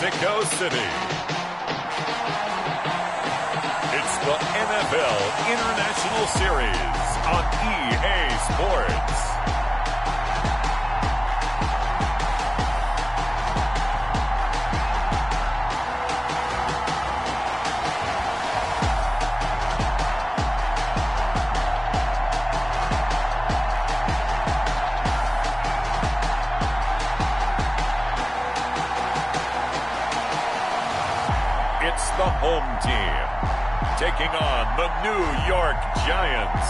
Mexico City. It's the NFL International Series on EA Sports. It's the home team taking on the New York Giants.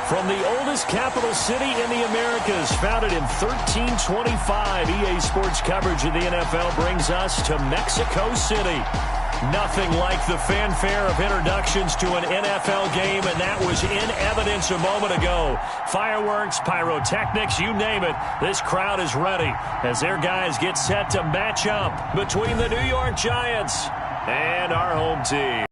From the oldest capital city in the Americas, founded in 1325, EA Sports coverage of the NFL brings us to Mexico City. Nothing like the fanfare of introductions to an NFL game, and that was in evidence a moment ago. Fireworks, pyrotechnics, you name it. This crowd is ready as their guys get set to match up between the New York Giants and our home team.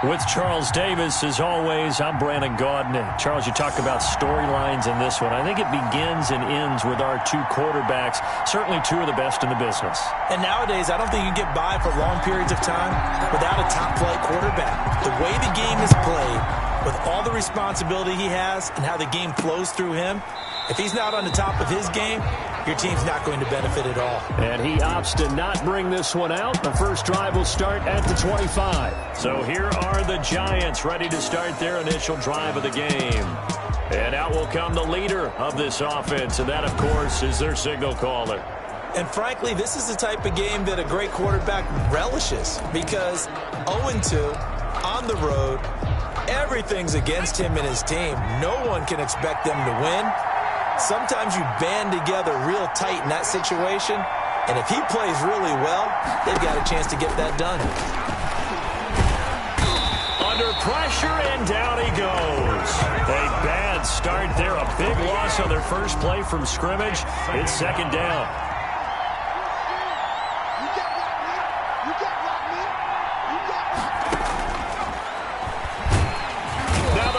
With Charles Davis, as always, I'm Brandon Gaudin. Charles, you talk about storylines in this one. I think it begins and ends with our two quarterbacks, certainly two of the best in the business. And nowadays, I don't think you can get by for long periods of time without a top-flight quarterback. The way the game is played, with all the responsibility he has and how the game flows through him, if he's not on the top of his game, your team's not going to benefit at all. And he opts to not bring this one out. The first drive will start at the 25. So here are the Giants ready to start their initial drive of the game. And out will come the leader of this offense, and that, of course, is their signal caller. And frankly, this is the type of game that a great quarterback relishes, because 0-2 on the road, everything's against him and his team. No one can expect them to win. Sometimes you band together real tight in that situation, and if he plays really well, they've got a chance to get that done. Under pressure, and down he goes. A bad start there, a big loss on their first play from scrimmage. It's second down.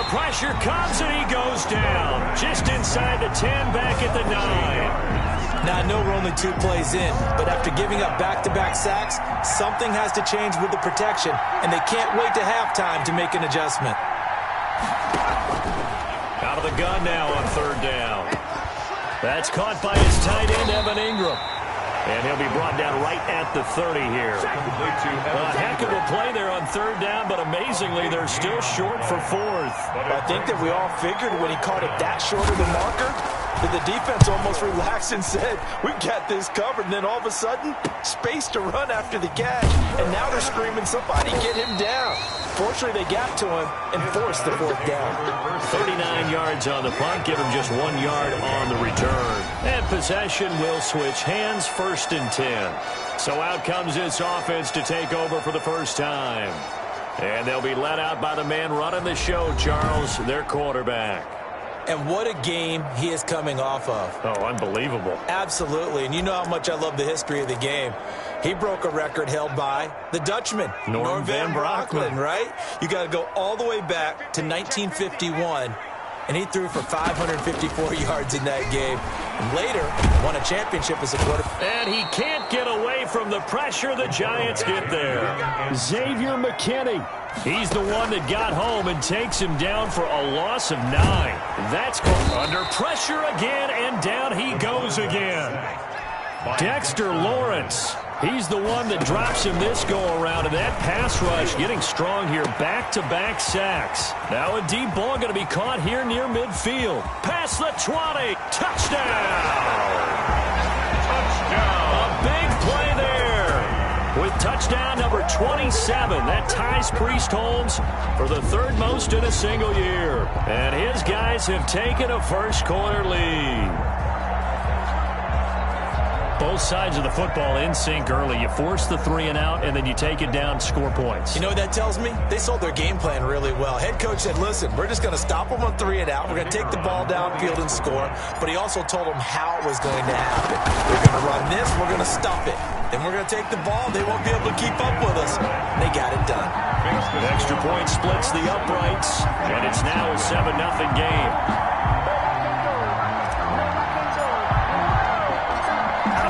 Pressure comes and he goes down. Just inside the 10, back at the 9. Now, I know we're only 2 plays in, but after giving up back-to-back sacks, something has to change with the protection, and they can't wait to halftime to make an adjustment. Out of the gun now on third down. That's caught by his tight end, Evan Ingram. And he'll be brought down right at the 30 here. A heck of a play there on third down, but amazingly, they're still short for fourth. I think that we all figured when he caught it that short of the marker, that the defense almost relaxed and said, we got this covered. And then all of a sudden, space to run after the catch. And now they're screaming, somebody get him down. Fortunately, they got to him and forced the fourth down. 39 yards on the punt, give him just 1 yard on the return. And possession will switch hands, 1st and 10. So out comes this offense to take over for the first time. And they'll be let out by the man running the show, Charles, their quarterback. And what a game he is coming off of. Oh, unbelievable. Absolutely. And you know how much I love the history of the game. He broke a record held by the Dutchman, Norm Van Brocklin, right? You got to go all the way back to 1951, and he threw for 554 yards in that game. And later, won a championship as a quarterback. And he can't get away from the pressure the Giants get there. Xavier McKinney. He's the one that got home and takes him down for a loss of 9. That's under pressure again, and down he goes again. Dexter Lawrence. He's the one that drops him this go-around, and that pass rush getting strong here. Back-to-back sacks. Now a deep ball going to be caught here near midfield. Past the 20. Touchdown! Touchdown! A big play there. With touchdown number 27, that ties Priest Holmes for the 3rd most in a single year. And his guys have taken a first-quarter lead. Both sides of the football in sync early. You force the 3 and out, and then you take it down, score points. You know what that tells me? They sold their game plan really well. Head coach said, listen, we're just going to stop them on 3 and out. We're going to take the ball downfield and score. But he also told them how it was going to happen. We're going to run this. We're going to stuff it. Then we're going to take the ball. They won't be able to keep up with us. They got it done. The extra point splits the uprights, and it's now a 7-0 game.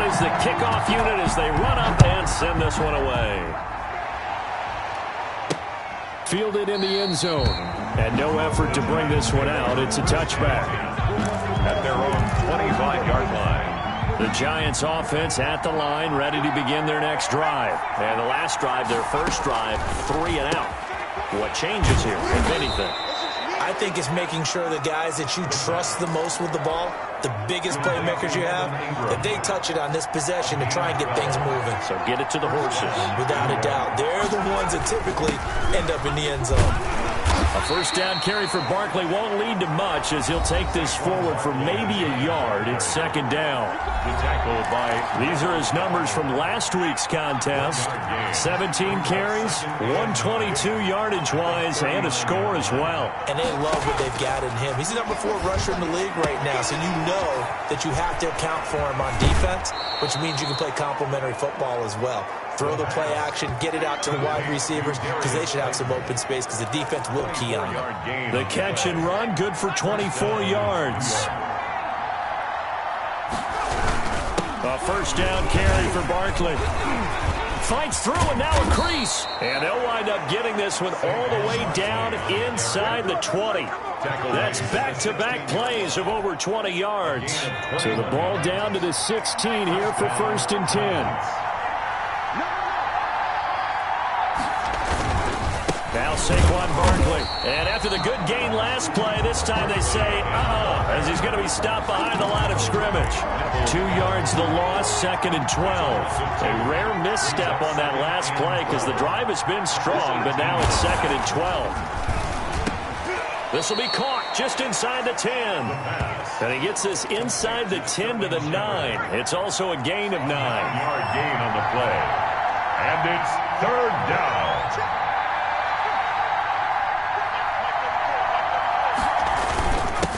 Is the kickoff unit as they run up and send this one away. Fielded in the end zone. And no effort to bring this one out. It's a touchback. At their own 25-yard line. The Giants offense at the line, ready to begin their next drive. And the last drive, their first drive, 3 and out. What changes here, if anything? I think it's making sure the guys that you trust the most with the ball, the biggest playmakers you have, that they touch it on this possession to try and get things moving. So get it to the horses. Without a doubt. They're the ones that typically end up in the end zone. A first down carry for Barkley won't lead to much as he'll take this forward for maybe a yard. It's second down. These are his numbers from last week's contest. 17 carries, 122 yardage-wise, and a score as well. And they love what they've got in him. He's the number 4 rusher in the league right now, so you know that you have to account for him on defense, which means you can play complementary football as well. Throw the play action, get it out to the wide receivers because they should have some open space because the defense will key on them. The catch and run, good for 24 yards. A first down carry for Barkley. Fights through and now a crease. And they'll wind up getting this one all the way down inside the 20. That's back-to-back plays of over 20 yards. So the ball down to the 16 here for 1st and 10. Now Saquon Barkley. And after the good gain last play, this time they say, as he's going to be stopped behind the line of scrimmage. 2 yards the loss, 2nd and 12. A rare misstep on that last play because the drive has been strong, but now it's 2nd and 12. This will be caught just inside the 10. And he gets this inside the 10 to the 9. It's also a gain of 9. Yard gain on the play. And it's 3rd down.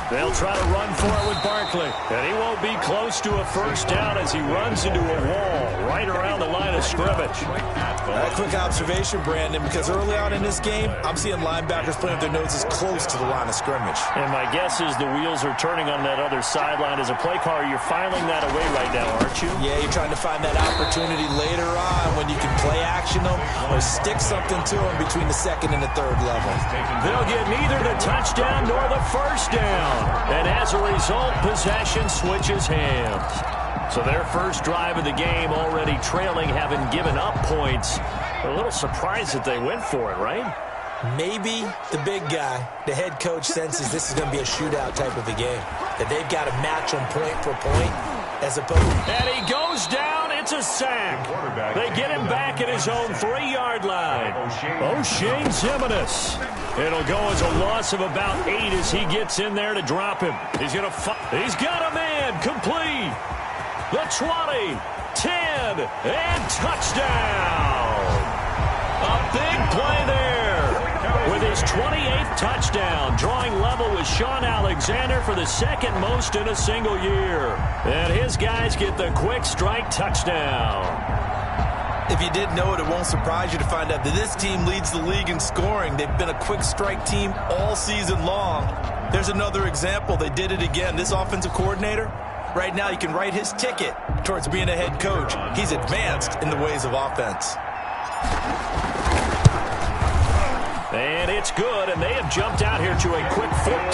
They'll try to run for it with Barkley. And he won't be close to a first down as he runs into a wall right around the line of scrimmage. A quick observation, Brandon, because early on in this game, I'm seeing linebackers playing with their noses close to the line of scrimmage. And my guess is the wheels are turning on that other sideline. As a play caller, you're filing that away right now, aren't you? Yeah, you're trying to find that opportunity later on when you can play action them or stick something to them between the 2nd and the 3rd level. They'll get neither the touchdown nor the first down. And as a result, possession switches hands. So their first drive of the game already trailing, having given up points. A little surprised that they went for it, right? Maybe the big guy, the head coach, senses this is going to be a shootout type of a game. That they've got to match them point for point as opposed. And he goes down. It's a sack. They get him back at his own 3-yard line. O'Shane Zimenez. It'll go as a loss of about 8 as he gets in there to drop him. He's got a man complete. The 20, 10, and touchdown. A big play there with his 28th touchdown, drawing level with Sean Alexander for the 2nd most in a single year. And his guys get the quick strike touchdown. If you didn't know it, it won't surprise you to find out that this team leads the league in scoring. They've been a quick strike team all season long. There's another example. They did it again. This offensive coordinator, right now you can write his ticket towards being a head coach. He's advanced in the ways of offense. And it's good, and they have jumped out here to a quick 14-0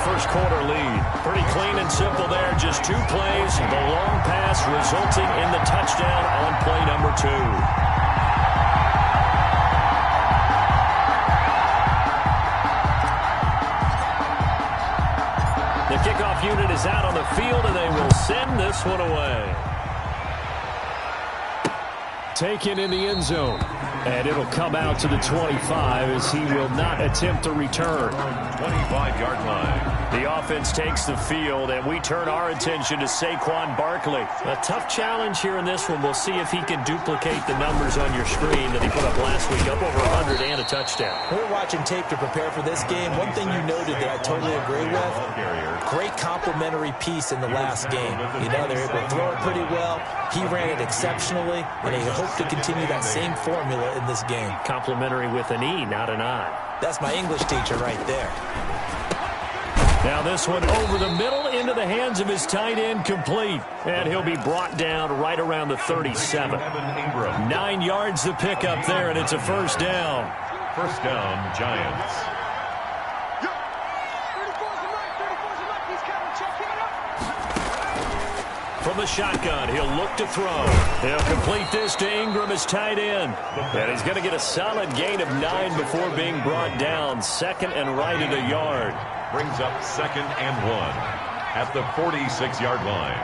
first quarter lead. Pretty clean and simple there, just 2 plays. The long pass resulting in the touchdown on play number 2. The kickoff unit is out on the field, and they will send this one away. Taken in the end zone. And it'll come out to the 25 as he will not attempt to return. 25-yard line. The offense takes the field, and we turn our attention to Saquon Barkley. A tough challenge here in this one. We'll see if he can duplicate the numbers on your screen that he put up last week, up over 100 and a touchdown. We're watching tape to prepare for this game. One thing you noted that I totally agree with, great complimentary piece in the last game. You know, they're able to throw it pretty well. He ran it exceptionally, and they hope to continue that same formula in this game. Complimentary with an E, not an I. That's my English teacher right there. Now this one over the middle into the hands of his tight end, complete. And he'll be brought down right around the 37. 9 yards to pick up there, and it's a first down. First down, Giants. From the shotgun, he'll look to throw. He'll complete this to Ingram as tight end. And he's going to get a solid gain of 9 before being brought down. Second and right at a yard. Brings up 2nd and 1 at the 46-yard line.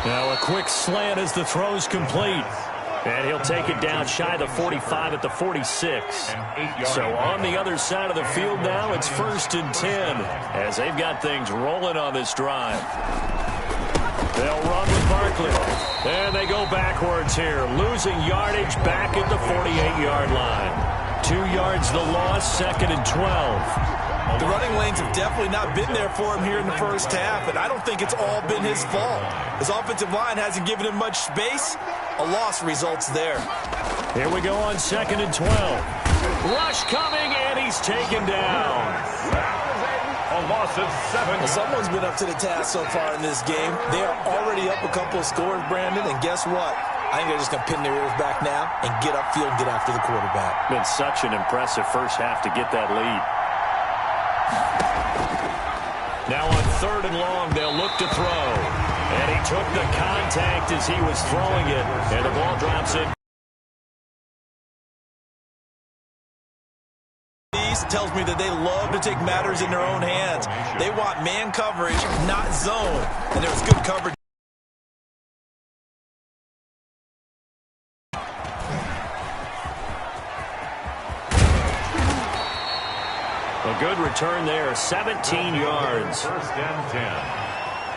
Now a quick slant as the throw's complete. And he'll take it down shy of the 45 at the 46. So on the other side of the field now, it's 1st and 10 as they've got things rolling on this drive. They'll run with Barkley. And they go backwards here, losing yardage back at the 48-yard line. 2 yards the loss, 2nd and 12. The running lanes have definitely not been there for him here in the first half, and I don't think it's all been his fault. His offensive line hasn't given him much space. A loss results there. Here we go on 2nd and 12. Rush coming, and he's taken down. A loss of 7. Well, someone's been up to the task so far in this game. They are already up a couple of scores, Brandon, and guess what? I think they're just going to pin their ears back now and get upfield and get after the quarterback. Been such an impressive first half to get that lead. Now on 3rd and long, they'll look to throw. And he took the contact as he was throwing it. And the ball drops in. Tells me that they love to take matters in their own hands. They want man coverage, not zone. And there was good coverage. A good return there, 17 yards. 1st and 10.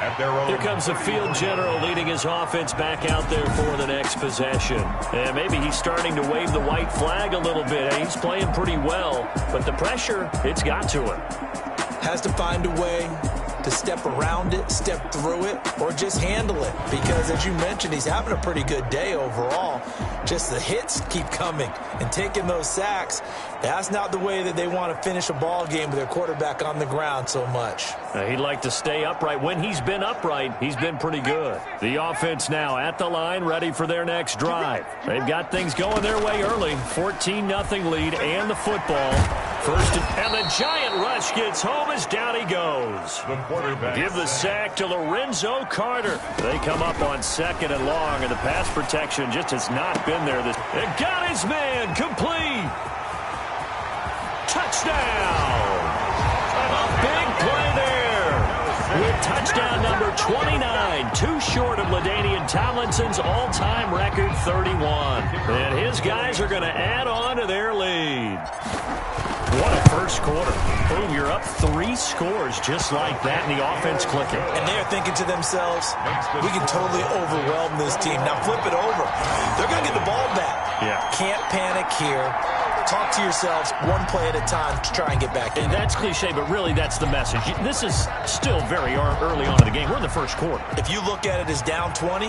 At their own. Here comes the field general leading his offense back out there for the next possession. And maybe he's starting to wave the white flag a little bit. He's playing pretty well, but the pressure, it's got to him. Has to find a way to step around it, step through it, or just handle it. Because, as you mentioned, he's having a pretty good day overall. Just the hits keep coming and taking those sacks. That's not the way that they want to finish a ball game with their quarterback on the ground so much. He'd like to stay upright. When he's been upright, he's been pretty good. The offense now at the line, ready for their next drive. They've got things going their way early. 14-0 lead and the football. And the giant rush gets home as down he goes. The quarterback. Give the sack to Lorenzo Carter. They come up on 2nd and long, and the pass protection just has not been there. And got his man complete. Touchdown. A big play there. With touchdown number 29, too short of LaDainian Tomlinson's all-time record 31. And his guys are going to add on to their lead. What a first quarter. Boom, you're up 3 scores just like that, and the offense clicking. And they're thinking to themselves, we can totally overwhelm this team. Now flip it over. They're going to get the ball back. Yeah. Can't panic here. Talk to yourselves one play at a time to try and get back in. And that's cliche, but really that's the message. This is still very early on in the game. We're in the first quarter. If you look at it as down 20,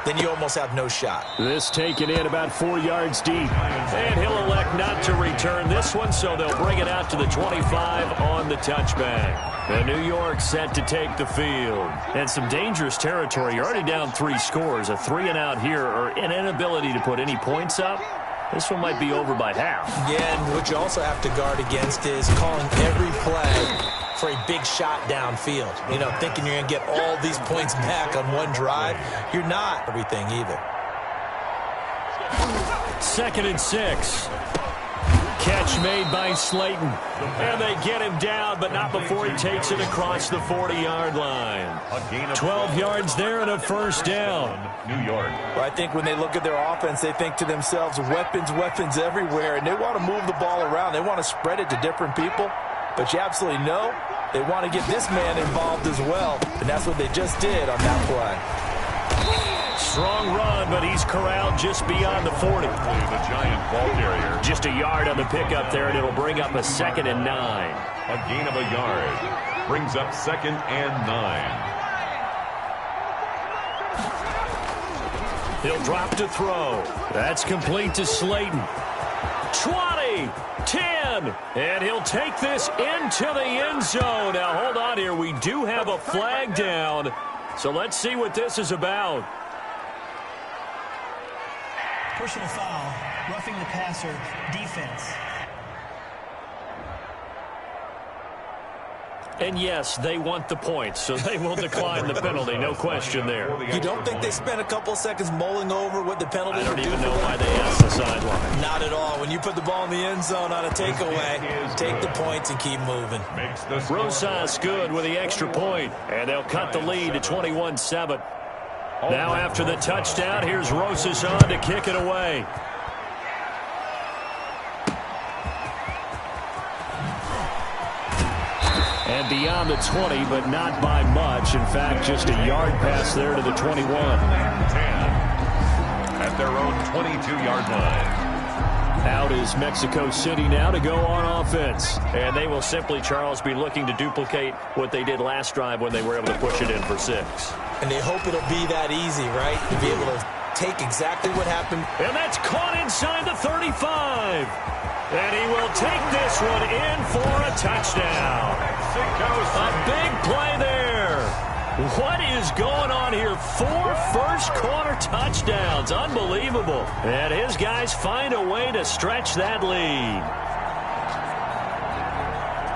then you almost have no shot. This taken in about 4 yards deep. And he'll elect not to return this one, so they'll bring it out to the 25 on the touchback. And New York set to take the field. And some dangerous territory. You're already down 3 scores. A 3-and-out here, or an inability to put any points up. This one might be over by half. Yeah, and what you also have to guard against is calling every play for a big shot downfield. You know, thinking you're going to get all these points back on one drive. You're not everything either. 2nd and 6. catch made by Slayton. And they get him down, but not before he takes it across the 40-yard line. 12 yards there and a first down. New York. Well, I think when they look at their offense, they think to themselves, weapons, weapons everywhere, and they want to move the ball around. They want to spread it to different people, but you absolutely know they want to get this man involved as well, and that's what they just did on that play. Strong run, but he's corralled just beyond the 40. The Giant ball carrier. Just a yard on the pickup there, and it'll bring up a 2nd and 9. A gain of a yard. Brings up 2nd and 9. He'll drop to throw. That's complete to Slayton. 20, 10, and he'll take this into the end zone. Now, hold on here. We do have a flag down, so let's see what this is about. Personal foul, roughing the passer, defense. And yes, they want the points, so they will decline the penalty, no question there. You don't think they spent a couple seconds mulling over what the penalty would do? I don't even know why they asked the sideline. Not at all. When you put the ball in the end zone on a takeaway, take the points and keep moving. Rosas good with the extra point, and they'll cut the lead to 21-7. Now after the touchdown, here's Rosas on to kick it away. And beyond the 20, but not by much. In fact, just a yard pass there to the 21. 10 at their own 22-yard line. Out is Mexico City now to go on offense. And they will simply, Charles, be looking to duplicate what they did last drive when they were able to push it in for 6. And they hope it'll be that easy, right? To be able to take exactly what happened. And that's caught inside the 35. And he will take this one in for a touchdown. A big play there. What is going on here? 4 first-quarter touchdowns. Unbelievable. And his guys find a way to stretch that lead.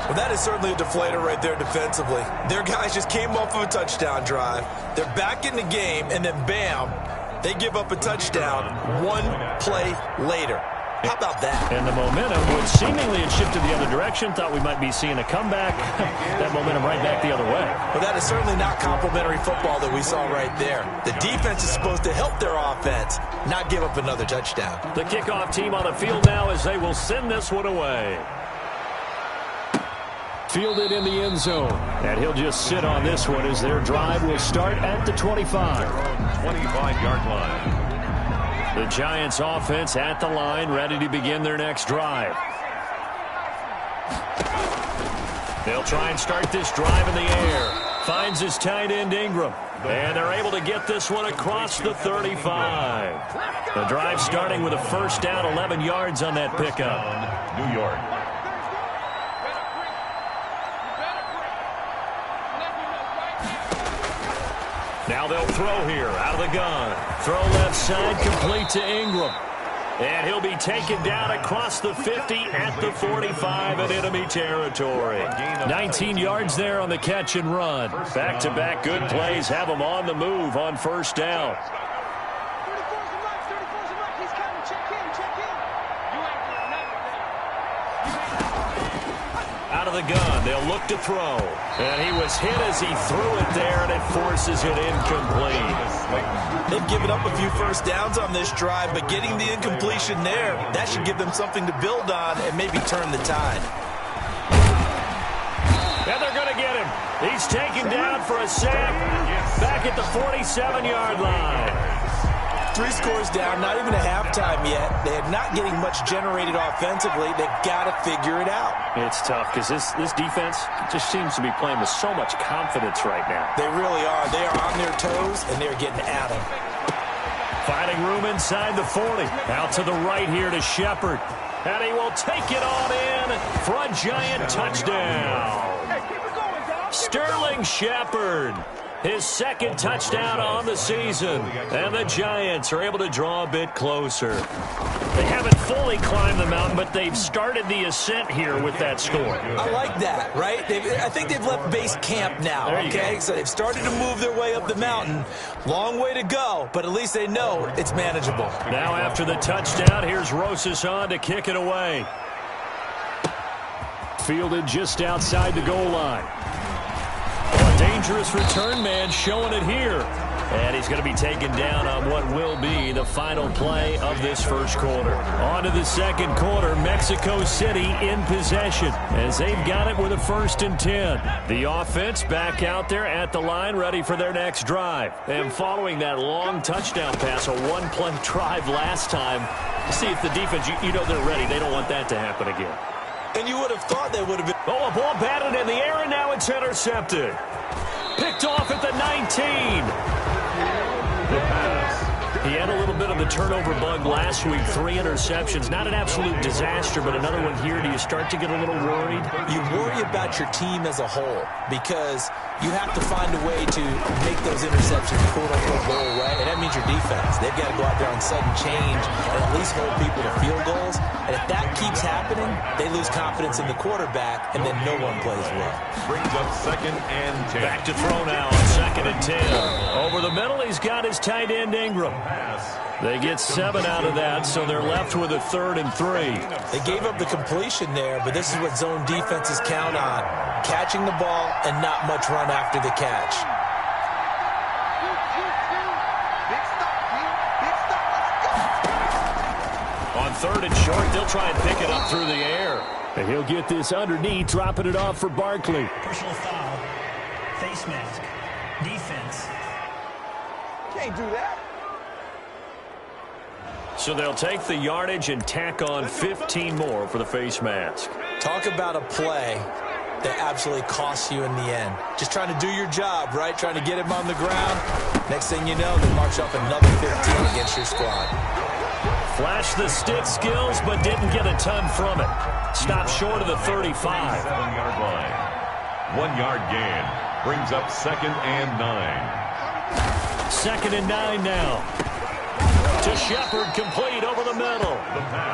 Well, that is certainly a deflator right there defensively. Their guys just came off of a touchdown drive. They're back in the game, and then bam, they give up a touchdown 1 play later. How about that? And the momentum, which seemingly had shifted the other direction, thought we might be seeing a comeback. That momentum right back the other way. Well, that is certainly not complimentary football that we saw right there. The defense is supposed to help their offense, not give up another touchdown. The kickoff team on the field now as they will send this one away. Fielded in the end zone. And he'll just sit on this one as their drive will start at the 25. 25-yard line. The Giants offense at the line, ready to begin their next drive. They'll try and start this drive in the air. Finds his tight end Ingram. And they're able to get this one across the 35. The drive starting with a first down, 11 yards on that pickup. New York. Now they'll throw here out of the gun. Throw left side complete to Ingram. And he'll be taken down across the 50 at the 45 in enemy territory. 19 yards there on the catch and run. Back-to-back good plays have him on the move on first down. Out of the gun, they'll look to throw. And he was hit as he threw it there, and it forces it incomplete. They've given up a few first downs on this drive, but getting the incompletion there, that should give them something to build on and maybe turn the tide. And they're going to get him. He's taken down for a sack back at the 47-yard line. 3 scores down, not even a halftime yet. They're not getting much generated offensively. They've got to figure it out. It's tough because this defense just seems to be playing with so much confidence right now. They really are. They are on their toes, and they're getting at them. Finding room inside the 40. Out to the right here to Shepard. And he will take it on in for a Giant touchdown. Sterling Shepard. His second touchdown on the season. And the Giants are able to draw a bit closer. They haven't fully climbed the mountain, but they've started the ascent here with that score. I like that, right? I think they've left base camp now, okay? So they've started to move their way up the mountain. Long way to go, but at least they know it's manageable. Now after the touchdown, here's Rosas on to kick it away. Fielded just outside the goal line. Oh, a dangerous return man showing it here. And he's going to be taken down on what will be the final play of this first quarter. On to the second quarter, Mexico City in possession as they've got it with a 1st and 10. The offense back out there at the line ready for their next drive. And following that long touchdown pass, a one-play drive last time, see if the defense, you know they're ready. They don't want that to happen again. And you would have thought they would have been. Oh, a ball batted in the air, and now it's intercepted. Picked off at the 19. The pass. He had a little bit of the turnover bug last week, 3 interceptions. Not an absolute disaster, but another one here. Do you start to get a little worried? You worry about your team as a whole because you have to find a way to make those interceptions quote-unquote go away, and that means your defense. They've got to go out there on sudden change and at least hold people to field goals. And if that keeps happening, they lose confidence in the quarterback, and then no one plays well. Brings up 2nd and 10. Back to throw now on 2nd and 10. Over the middle, he's got his tight end Ingram. They get 7 out of that, so they're left with a 3rd and 3. They gave up the completion there, but this is what zone defenses count on. Catching the ball and not much run after the catch. On 3rd and short, they'll try and pick it up through the air. And he'll get this underneath, dropping it off for Barkley. Personal foul. Face mask. Defense. Can't do that. So they'll take the yardage and tack on 15 more for the face mask. Talk about a play that absolutely costs you in the end. Just trying to do your job, right? Trying to get him on the ground. Next thing you know, they march off another 15 against your squad. Flashed the stick skills, but didn't get a ton from it. Stopped short of the 35. 7-yard line. 1-yard gain. Brings up 2nd and 9. 2nd and 9 now. To Shepard, complete over the middle.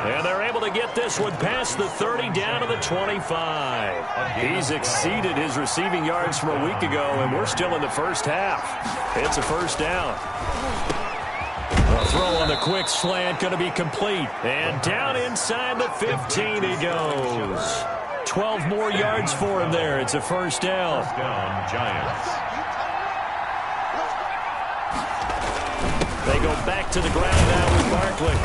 And they're able to get this one past the 30 down to the 25. He's exceeded his receiving yards from a week ago, and we're still in the first half. It's a 1st down. A throw on the quick slant going to be complete. And down inside the 15 he goes. 12 more yards for him there. It's a 1st down. 1st down, Giants. They go back to the ground now with Barkley.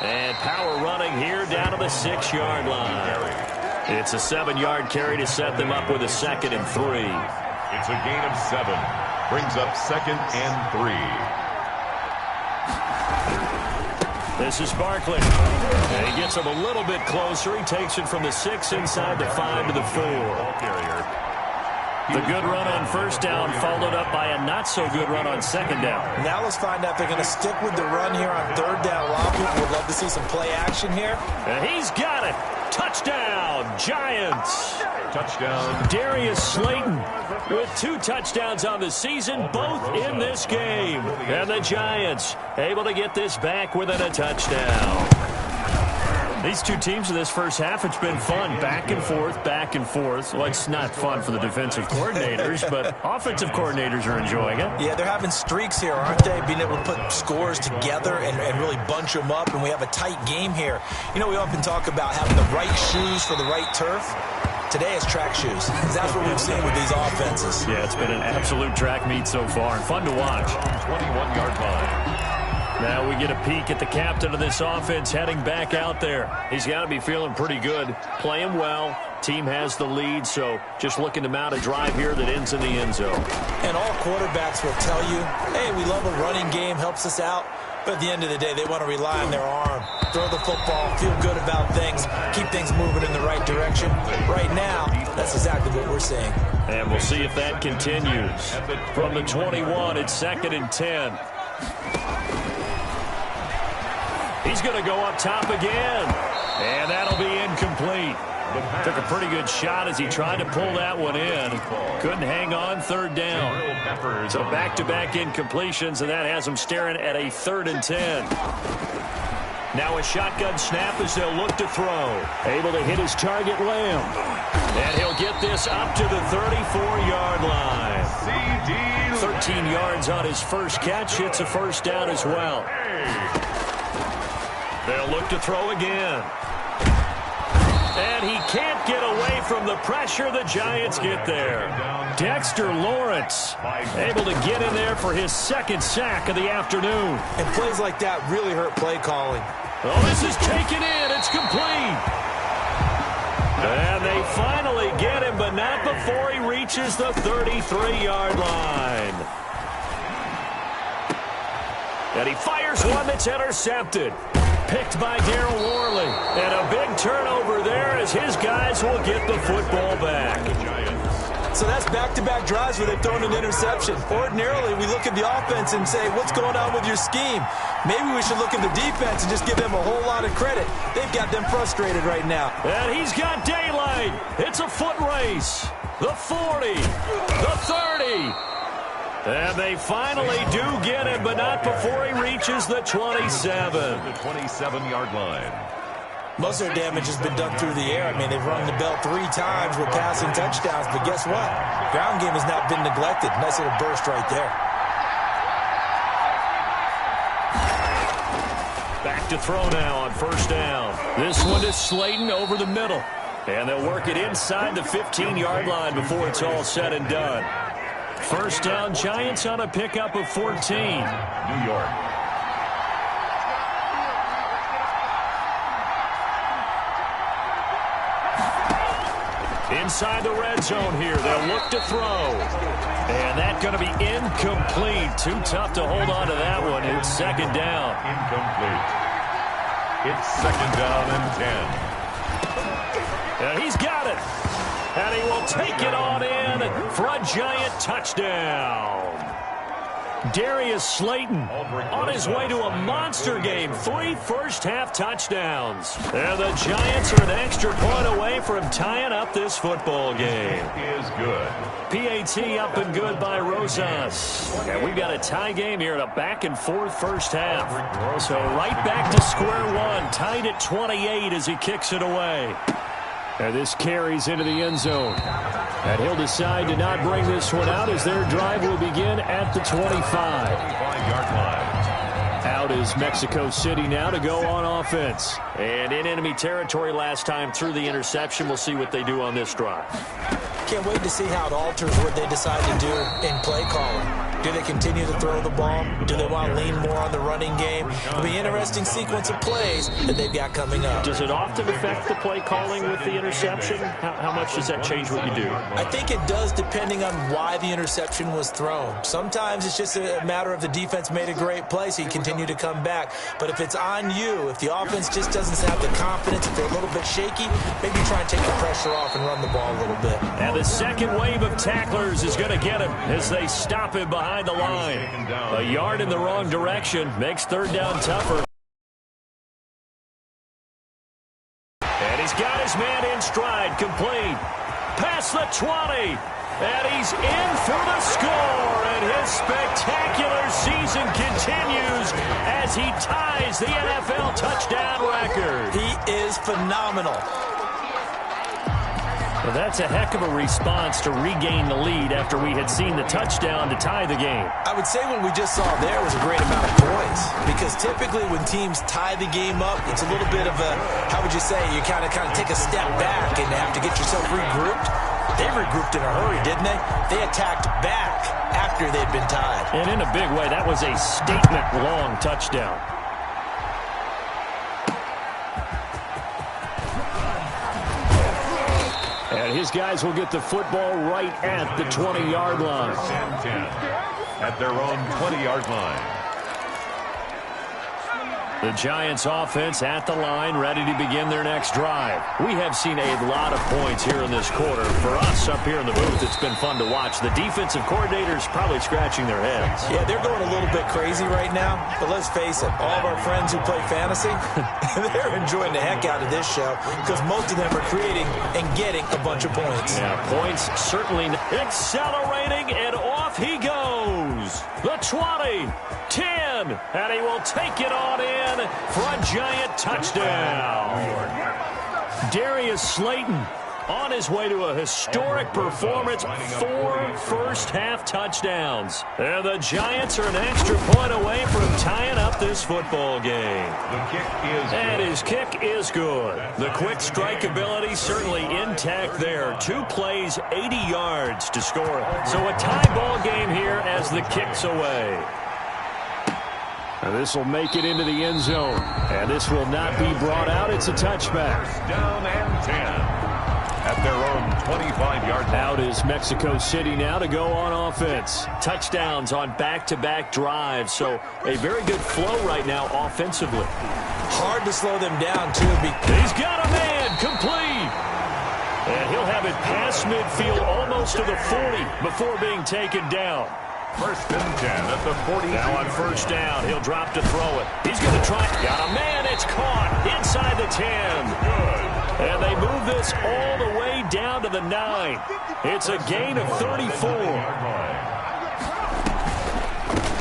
And power running here down to the 6-yard line. It's a 7-yard carry to set them up with a 2nd and 3. It's a gain of 7. Brings up 2nd and 3. This is Barkley. And he gets him a little bit closer. He takes it from the 6 inside the 5 to the 4. The good run on 1st down followed up by a not-so-good run on 2nd down. Now let's find out if they're going to stick with the run here on 3rd down. A lot of people would love to see some play action here. And he's got it. Touchdown, Giants. Touchdown. Darius Slayton with 2 touchdowns on the season, both in this game. And the Giants able to get this back within a touchdown. These two teams in this first half, it's been fun. Back and forth, back and forth. Well, it's not fun for the defensive coordinators, but offensive coordinators are enjoying it. Yeah, they're having streaks here, aren't they? Being able to put scores together and really bunch them up, and we have a tight game here. You know, we often talk about having the right shoes for the right turf. Today is track shoes. That's what we've seen with these offenses. Yeah, it's been an absolute track meet so far, and fun to watch. 21-yard line. Now we get a peek at the captain of this offense heading back out there. He's got to be feeling pretty good, playing well. Team has the lead, so just looking to mount a drive here that ends in the end zone. And all quarterbacks will tell you, hey, we love a running game, helps us out. But at the end of the day, they want to rely on their arm. Throw the football, feel good about things, keep things moving in the right direction. Right now, that's exactly what we're seeing. And we'll see if that continues. From the 21, it's 2nd and 10. He's going to go up top again. And that'll be incomplete. Took a pretty good shot as he tried to pull that one in. Couldn't hang on 3rd down. So back-to-back incompletions, and that has him staring at a 3rd and 10. Now a shotgun snap as they'll look to throw. Able to hit his target, Lamb. And he'll get this up to the 34-yard line. 13 yards on his first catch. It's a 1st down as well. They'll look to throw again. And he can't get away from the pressure the Giants get there. Dexter Lawrence able to get in there for his second sack of the afternoon. And plays like that really hurt play calling. Oh, this is taken in. It's complete. And they finally get him, but not before he reaches the 33-yard line. And he fires one that's intercepted. Picked by Darryl Worley. And a big turnover there as his guys will get the football back. So that's back-to-back drives where they've thrown an interception. Ordinarily, we look at the offense and say, what's going on with your scheme? Maybe we should look at the defense and just give them a whole lot of credit. They've got them frustrated right now. And he's got daylight. It's a foot race. The 40, the 30. And they finally do get him, but not before he reaches the 27. The 27-yard line. Most of their damage has been done through the air. I mean, they've rung the bell 3 times with passing touchdowns, but guess what? Ground game has not been neglected. Nice little burst right there. Back to throw now on first down. This one to Slayton over the middle. And they'll work it inside the 15-yard line before it's all said and done. First down, Giants on a pickup of 14. New York. Inside the red zone here. They'll look to throw. And that's going to be incomplete. Too tough to hold on to that one. It's second down. Incomplete. It's second down and 10. And he's got it. And he will take it on in for a Giant touchdown. Darius Slayton on his way to a monster game. 3 first-half touchdowns. And the Giants are an extra point away from tying up this football game. Is good. PAT up and good by Rosas. And we've got a tie game here in a back-and-forth first half. So right back to square one. Tied at 28 as he kicks it away. And this carries into the end zone. And he'll decide to not bring this one out as their drive will begin at the 25-yard line. Out is Mexico City now to go on offense. And in enemy territory last time through the interception. We'll see what they do on this drive. Can't wait to see how it alters what they decide to do in play calling. Do they continue to throw the ball? Do they want to lean more on the running game? It'll be an interesting sequence of plays that they've got coming up. Does it often affect the play calling with the interception? How much does that change what you do? I think it does depending on why the interception was thrown. Sometimes it's just a matter of the defense made a great play, so you continue to come back. But if it's on you, if the offense just doesn't have the confidence, if they're a little bit shaky, maybe try and take the pressure off and run the ball a little bit. And the second wave of tacklers is going to get him as they stop him behind the line. A yard in the wrong direction makes third down tougher. And he's got his man in stride, complete. Past the 20. And he's in for the score. And his spectacular season continues as he ties the NFL touchdown record. He is phenomenal. Well, that's a heck of a response to regain the lead after we had seen the touchdown to tie the game. I would say what we just saw there was a great amount of points, because typically when teams tie the game up, it's a little bit of a, how would you say, you kind of take a step back and have to get yourself regrouped. They regrouped in a hurry, didn't they? They attacked back after they'd been tied. And in a big way, that was a statement-long touchdown. And his guys will get the football right at the 20-yard line. 10-10 at their own 20-yard line. The Giants offense at the line, ready to begin their next drive. We have seen a lot of points here in this quarter. For us up here in the booth, it's been fun to watch. The defensive coordinators probably scratching their heads. Yeah, they're going a little bit crazy right now, but let's face it, all of our friends who play fantasy, they're enjoying the heck out of this show because most of them are creating and getting a bunch of points. Yeah, points certainly accelerating, and off he goes. The 20, 10, and he will take it on in for a Giant touchdown. Darius Slayton On his way to a historic performance, 4 first-half touchdowns. And the Giants are an extra point away from tying up this football game. And his kick is good. The quick strike ability certainly intact there. 2 plays, 80 yards to score it. So a tie ball game here as the kick's away. And this will make it into the end zone. And this will not be brought out. It's a touchback. Down and 10. At their own 25-yard line. Out is Mexico City now to go on offense. Touchdowns on back-to-back drives, so a very good flow right now offensively. Hard to slow them down, too. He's got a man, complete. And he'll have it past midfield almost to the 40 before being taken down. First and 10 at the 40. Now on first down, he'll drop to throw it. He's going to try. Got a man, it's caught inside the 10. Good. And they move this all the way down to the 9. It's a gain of 34.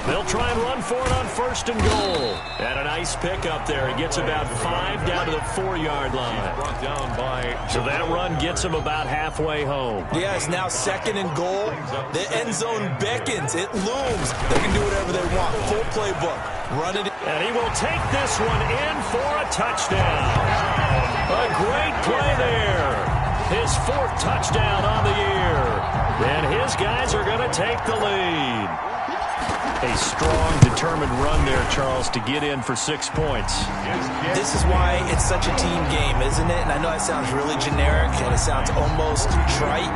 They'll try and run for it on first and goal. And a nice pickup there. He gets about 5 down to the 4-yard line. Brought down by so that run gets him about halfway home. Yeah, it's now second and goal. The end zone beckons. It looms. They can do whatever they want. Full playbook. Run it. And he will take this one in for a touchdown. A great play there. His 4th touchdown on the year. And his guys are going to take the lead. A strong, determined run there, Charles, to get in for 6 points. This is why it's such a team game, isn't it? And I know that sounds really generic, and it sounds almost trite,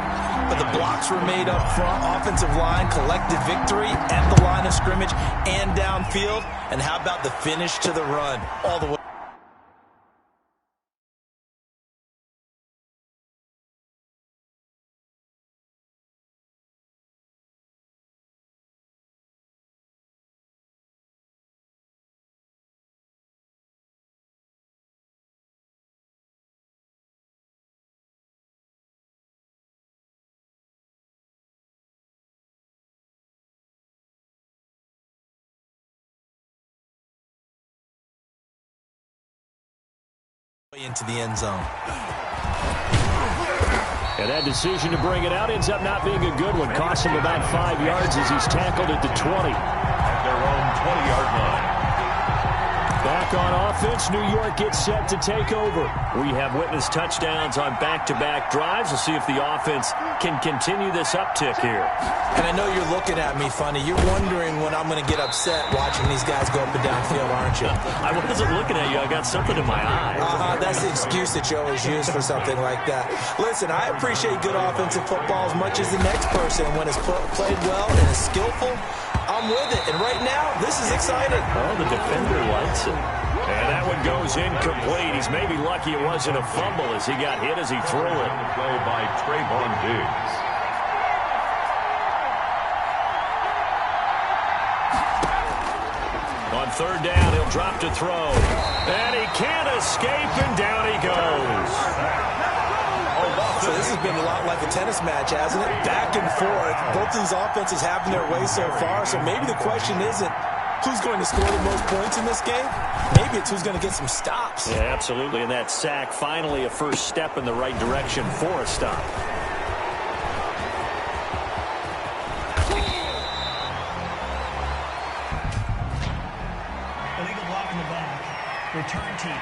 but the blocks were made up front, offensive line, collective victory at the line of scrimmage and downfield. And how about the finish to the run all the way? Into the end zone. And that decision to bring it out ends up not being a good one. Costs him about 5 yards as he's tackled at the 20. At their own 20-yard line. Back on offense, New York gets set to take over. We have witnessed touchdowns on back-to-back drives. We'll see if the offense can continue this uptick here. And I know you're looking at me funny. You're wondering when I'm going to get upset watching these guys go up and downfield, aren't you? I wasn't looking at you. I got something in my eye. That's the excuse that you always use for something like that. Listen, I appreciate good offensive football as much as the next person. When it's played well and is skillful, I'm with it. And right now, this is exciting. Oh, the defender likes it. And that one goes incomplete. He's maybe lucky it wasn't a fumble as he got hit as he threw it. Go by Trayvon Diggs. On third down, he'll drop to throw. And he can't escape, and down he goes. So this has been a lot like a tennis match, hasn't it? Back and forth. Both of these offenses having their way so far. So maybe the question isn't who's going to score the most points in this game. Maybe it's who's going to get some stops. Yeah, absolutely. And that sack, finally a first step in the right direction for a stop. Illegal block in the back. Return team.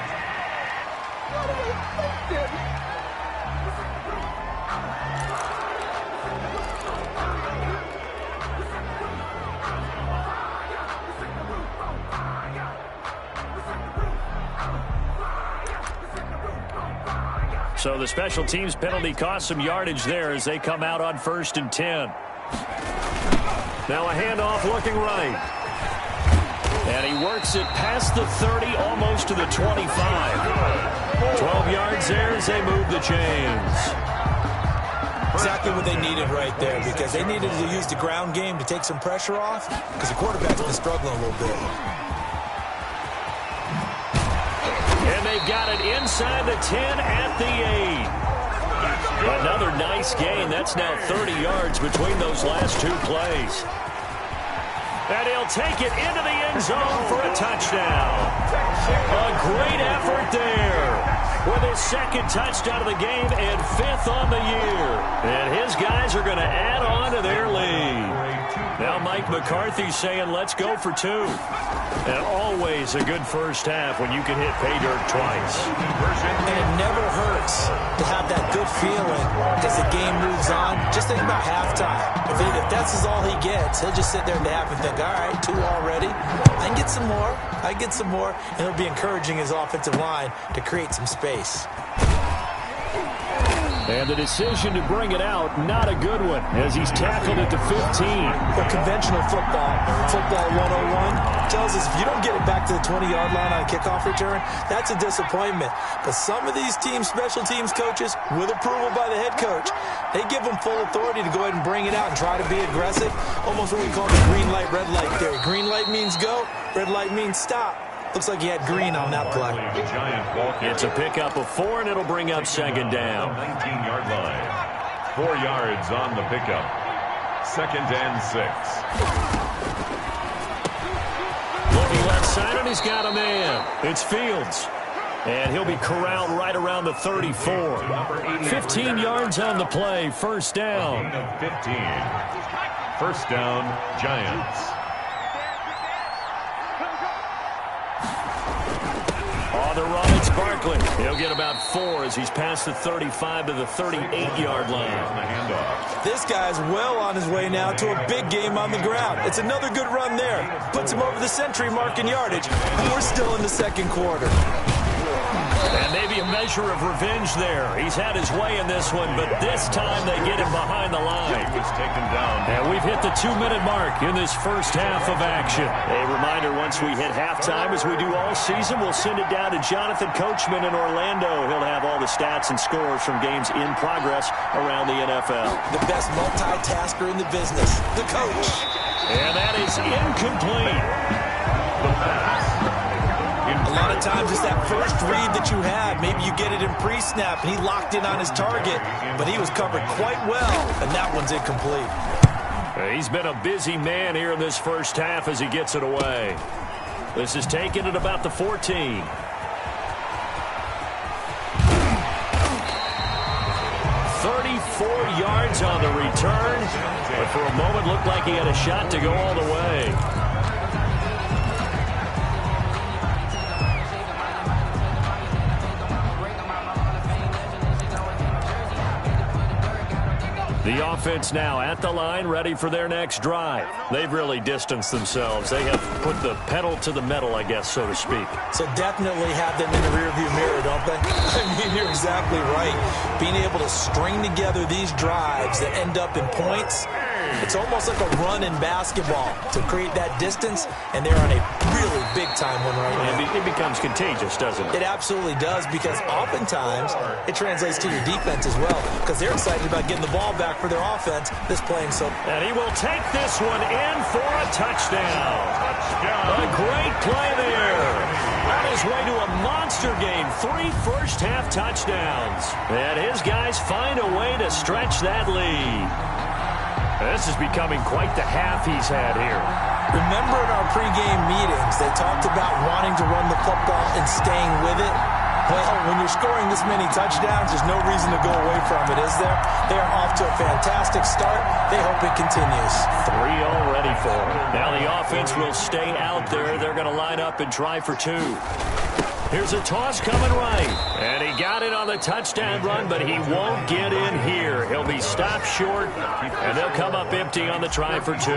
So the special teams penalty cost some yardage there as they come out on first and 10. Now a handoff looking right. And he works it past the 30, almost to the 25. 12 yards there as they move the chains. Exactly what they needed right there, because they needed to use the ground game to take some pressure off, because the quarterback's been struggling a little bit. And they got it inside the 10 at the 8. Another nice gain. That's now 30 yards between those last two plays. And he'll take it into the end zone for a touchdown. A great effort there. with his second touchdown of the game and 5th on the year. And his guys are going to add on to their lead. Now Mike McCarthy saying, let's go for 2. And always a good first half when you can hit pay dirt twice. And it never hurts to have that good feeling as the game moves on. Just think about halftime. If that's all he gets, he'll just sit there at the half and think, all right, 2 already. I can get some more. I get some more. And he'll be encouraging his offensive line to create some space. And the decision to bring it out, not a good one, as he's tackled at the 15. Well, conventional football 101, tells us if you don't get it back to the 20-yard line on a kickoff return, that's a disappointment. But some of these special teams coaches, with approval by the head coach, they give them full authority to go ahead and bring it out and try to be aggressive, almost what we call the green light, red light theory. Green light means go, red light means stop. Looks like he had green on that play. It's a pickup of 4, and it'll bring up second down. 19-yard line. 4 yards on the pickup. 2nd and 6. Looking left side, and he's got a man. It's Fields. And he'll be corralled right around the 34. 15 yards on the play. First down. 15. First down, Giants. On the run, it's Barkley. He'll get about 4 as he's past the 35 to the 38-yard line. This guy's well on his way now to a big game on the ground. It's another good run there. Puts him over the century mark in yardage. And we're still in the second quarter. And maybe a measure of revenge there. He's had his way in this one, but this time they get him behind the line. He was taken down. And we've hit the 2-minute mark in this first half of action. A reminder, once we hit halftime, as we do all season, we'll send it down to Jonathan Coachman in Orlando. He'll have all the stats and scores from games in progress around the NFL. The best multitasker in the business, the coach. And that is incomplete. The pass. A lot of times it's that first read that you have. Maybe you get it in pre-snap, and he locked in on his target, but he was covered quite well, and that one's incomplete. He's been a busy man here in this first half as he gets it away. This is taken at about the 14. 34 yards on the return, but for a moment looked like he had a shot to go all the way. The offense now at the line, ready for their next drive. They've really distanced themselves. They have put the pedal to the metal, I guess, so to speak. So definitely have them in the rearview mirror, don't they? I mean, you're exactly right. Being able to string together these drives that end up in points, it's almost like a run in basketball to create that distance, and they're on a really big-time one right now. It becomes contagious, doesn't it? It absolutely does, because oftentimes it translates to your defense as well, because they're excited about getting the ball back for their offense this playing so. And he will take this one in for a touchdown. A great play there. On his way to a monster game, 3 first-half touchdowns. And his guys find a way to stretch that lead. This is becoming quite the half he's had here. Remember in our pregame meetings, they talked about wanting to run the football and staying with it. Well, when you're scoring this many touchdowns, there's no reason to go away from it, is there? They are off to a fantastic start. They hope it continues. 3 already for them. Now the offense will stay out there. They're going to line up and try for 2. Here's a toss coming right. And he got it on the touchdown run, but he won't get in here. He'll be stopped short, and they'll come up empty on the try for 2.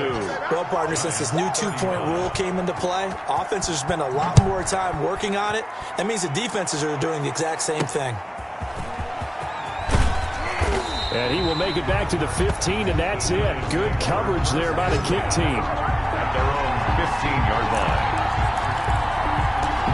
Well, partner, since this new 2-point rule came into play, offenses spend a lot more time working on it. That means the defenses are doing the exact same thing. And he will make it back to the 15, and that's it. Good coverage there by the kick team. At their own 15-yard line.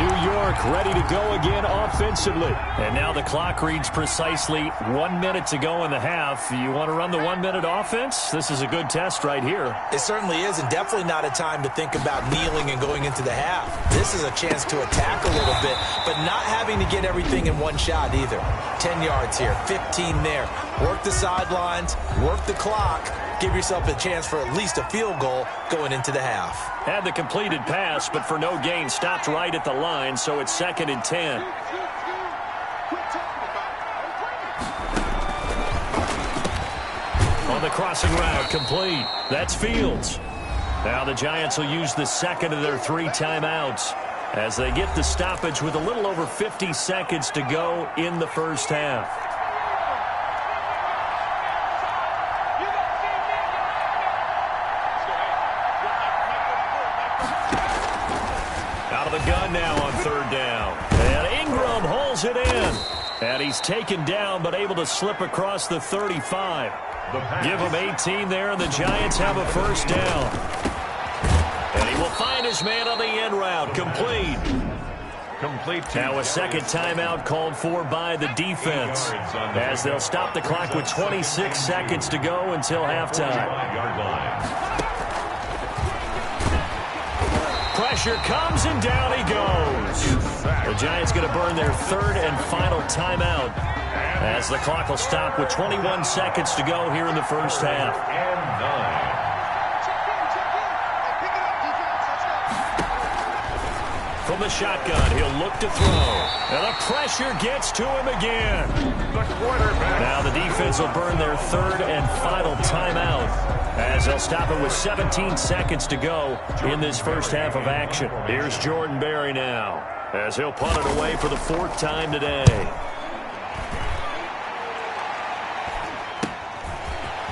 New York ready to go again offensively. And now the clock reads precisely 1 minute to go in the half. You want to run the 1-minute offense? This is a good test right here. It certainly is, and definitely not a time to think about kneeling and going into the half. This is a chance to attack a little bit, but not having to get everything in one shot either. 10 yards here, 15 there. Work the sidelines, work the clock. Give yourself a chance for at least a field goal going into the half. Had the completed pass, but for no gain, stopped right at the line, so it's 2nd and 10. On the crossing route, complete. That's Fields. Now the Giants will use the second of their 3 timeouts as they get the stoppage with a little over 50 seconds to go in the first half. Out of the gun now on 3rd down. And Ingram holds it in. And he's taken down but able to slip across the 35. Give him 18 there, and the Giants have a first down. And he will find his man on the end route. Complete. Now a second timeout called for by the defense as they'll stop the clock with 26 seconds to go until halftime. Pressure comes, and down he goes. The Giants going to burn their 3rd and final timeout as the clock will stop with 21 seconds to go here in the first half. From the shotgun, he'll look to throw. And the pressure gets to him again. Now the defense will burn their 3rd and final timeout as they'll stop it with 17 seconds to go in this first half of action. Here's Jordan Berry now as he'll punt it away for the 4th time today.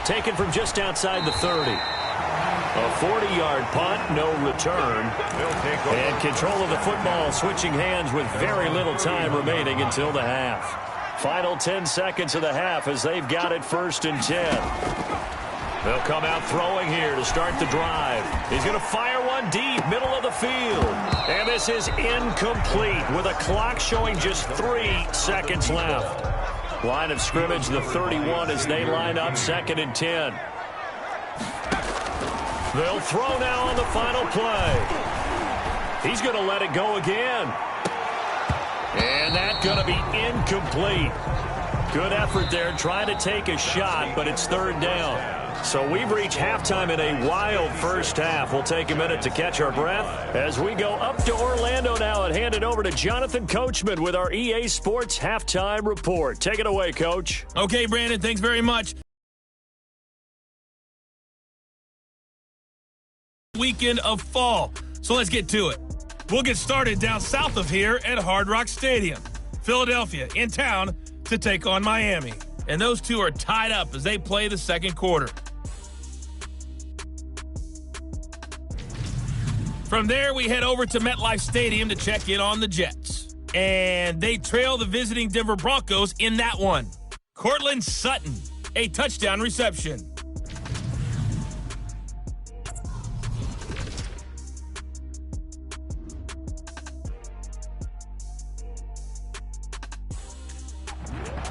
Taken from just outside the 30. A 40-yard punt, no return. And control of the football switching hands with very little time remaining until the half. Final 10 seconds of the half as they've got it 1st and 10. They'll come out throwing here to start the drive. He's going to fire one deep, middle of the field. And this is incomplete with a clock showing just 3 seconds left. Line of scrimmage, the 31 as they line up 2nd and 10. They'll throw now on the final play. He's going to let it go again. And that's going to be incomplete. Good effort there trying to take a shot, but it's 3rd down. So we've reached halftime in a wild first half. We'll take a minute to catch our breath as we go up to Orlando now and hand it over to Jonathan Coachman with our EA Sports Halftime Report. Take it away, Coach. Okay, Brandon, thanks very much. Weekend of fall. So let's get to it. We'll get started down south of here at Hard Rock Stadium. Philadelphia in town to take on Miami. And those two are tied up as they play the second quarter. From there, we head over to MetLife Stadium to check in on the Jets. And they trail the visiting Denver Broncos in that one. Cortland Sutton, a touchdown reception.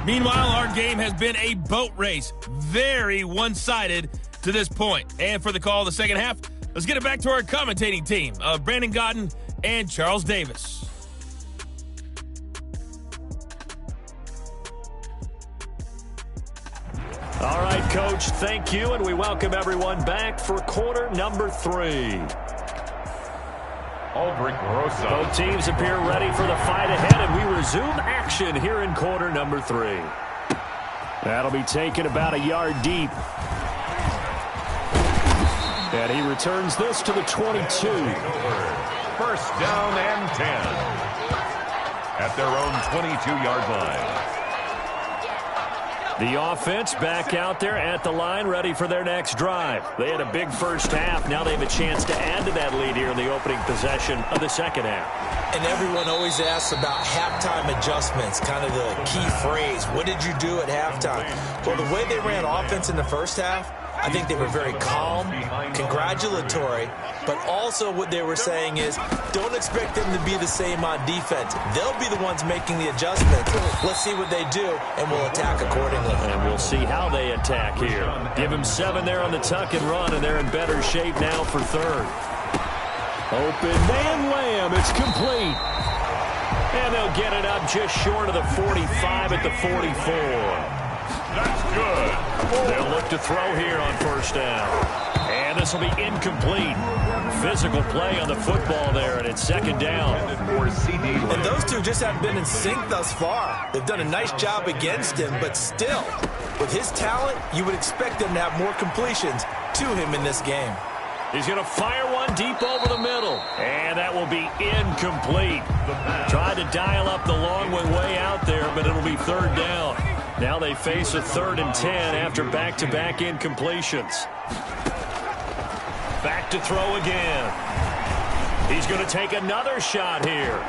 Meanwhile, our game has been a boat race. Very one-sided to this point. And for the call of the second half, let's get it back to our commentating team of Brandon Godden and Charles Davis. All right, Coach, thank you, and we welcome everyone back for quarter number 3. Both teams appear ready for the fight ahead, and we resume action here in quarter number 3. That'll be taken about a yard deep. And he returns this to the 22. First down and 10 at their own 22-yard line. The offense back out there at the line, ready for their next drive. They had a big first half. Now they have a chance to add to that lead here in the opening possession of the second half. And everyone always asks about halftime adjustments, kind of the key phrase. What did you do at halftime? Well, the way they ran offense in the first half, I think they were very calm, congratulatory, but also what they were saying is don't expect them to be the same on defense. They'll be the ones making the adjustments. Let's see what they do, and we'll attack accordingly. And we'll see how they attack here. Give them 7 there on the tuck and run, and they're in better shape now for 3rd. Open man Lamb, it's complete. And they'll get it up just short of the 45 at the 44. good. They'll look to throw here on first down. And this will be incomplete. Physical play on the football there, and it's second down. And those two just haven't been in sync thus far. They've done a nice job against him, but still, with his talent, you would expect them to have more completions to him in this game. He's going to fire one deep over the middle. And that will be incomplete. Tried to dial up the long way out there, but it'll be third down. Now they face a 3rd and 10 after back-to-back incompletions. Back to throw again. He's going to take another shot here.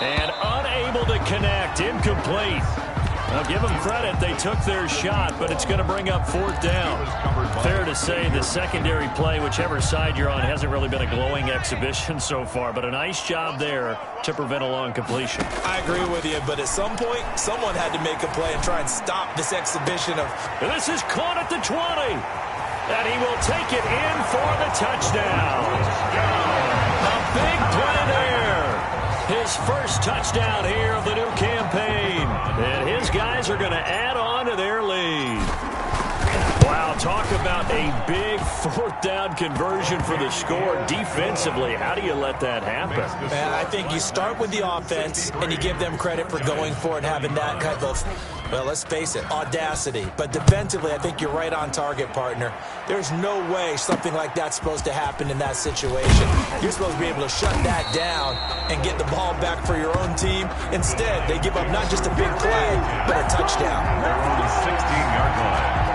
And unable to connect. Incomplete. Now, give them credit. They took their shot, but it's going to bring up 4th down. Fair to say the secondary play, whichever side you're on, hasn't really been a glowing exhibition so far, but a nice job there to prevent a long completion. I agree with you, but at some point, someone had to make a play and try and stop this exhibition of... And this is caught at the 20. And he will take it in for the touchdown. A big play there. His first touchdown here of the new campaign. And his guys are going to add on to their lead. Wow, talk about a big 4th down conversion for the score. Defensively, how do you let that happen? Man, I think you start with the offense and you give them credit for going for it and having that kind of, well, let's face it, audacity. But defensively, I think you're right on target, partner. There's no way something like that's supposed to happen in that situation. You're supposed to be able to shut that down and get the ball back for your own team. Instead, they give up not just a big play, but a touchdown. They're on the 16-yard line.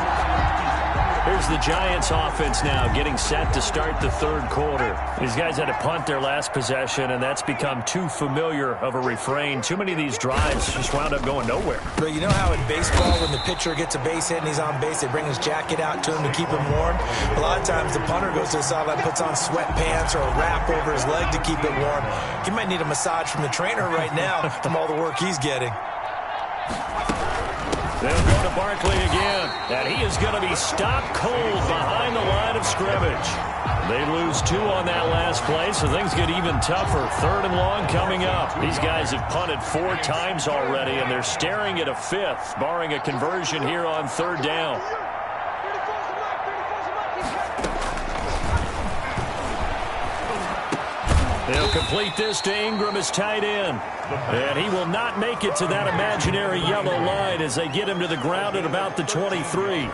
Here's the Giants offense now getting set to start the 3rd quarter. These guys had to punt their last possession, and that's become too familiar of a refrain. Too many of these drives just wound up going nowhere. But you know how in baseball, when the pitcher gets a base hit and he's on base, they bring his jacket out to him to keep him warm? A lot of times the punter goes to the sideline, puts on sweatpants or a wrap over his leg to keep it warm. He might need a massage from the trainer right now from all the work he's getting. They'll go to Barkley again, and he is going to be stopped cold behind the line of scrimmage. They lose 2 on that last play, so things get even tougher. 3rd and long coming up. These guys have punted 4 times already, and they're staring at a 5th, barring a conversion here on 3rd down. They'll complete this to Ingram as tight end. And he will not make it to that imaginary yellow line as they get him to the ground at about the 23.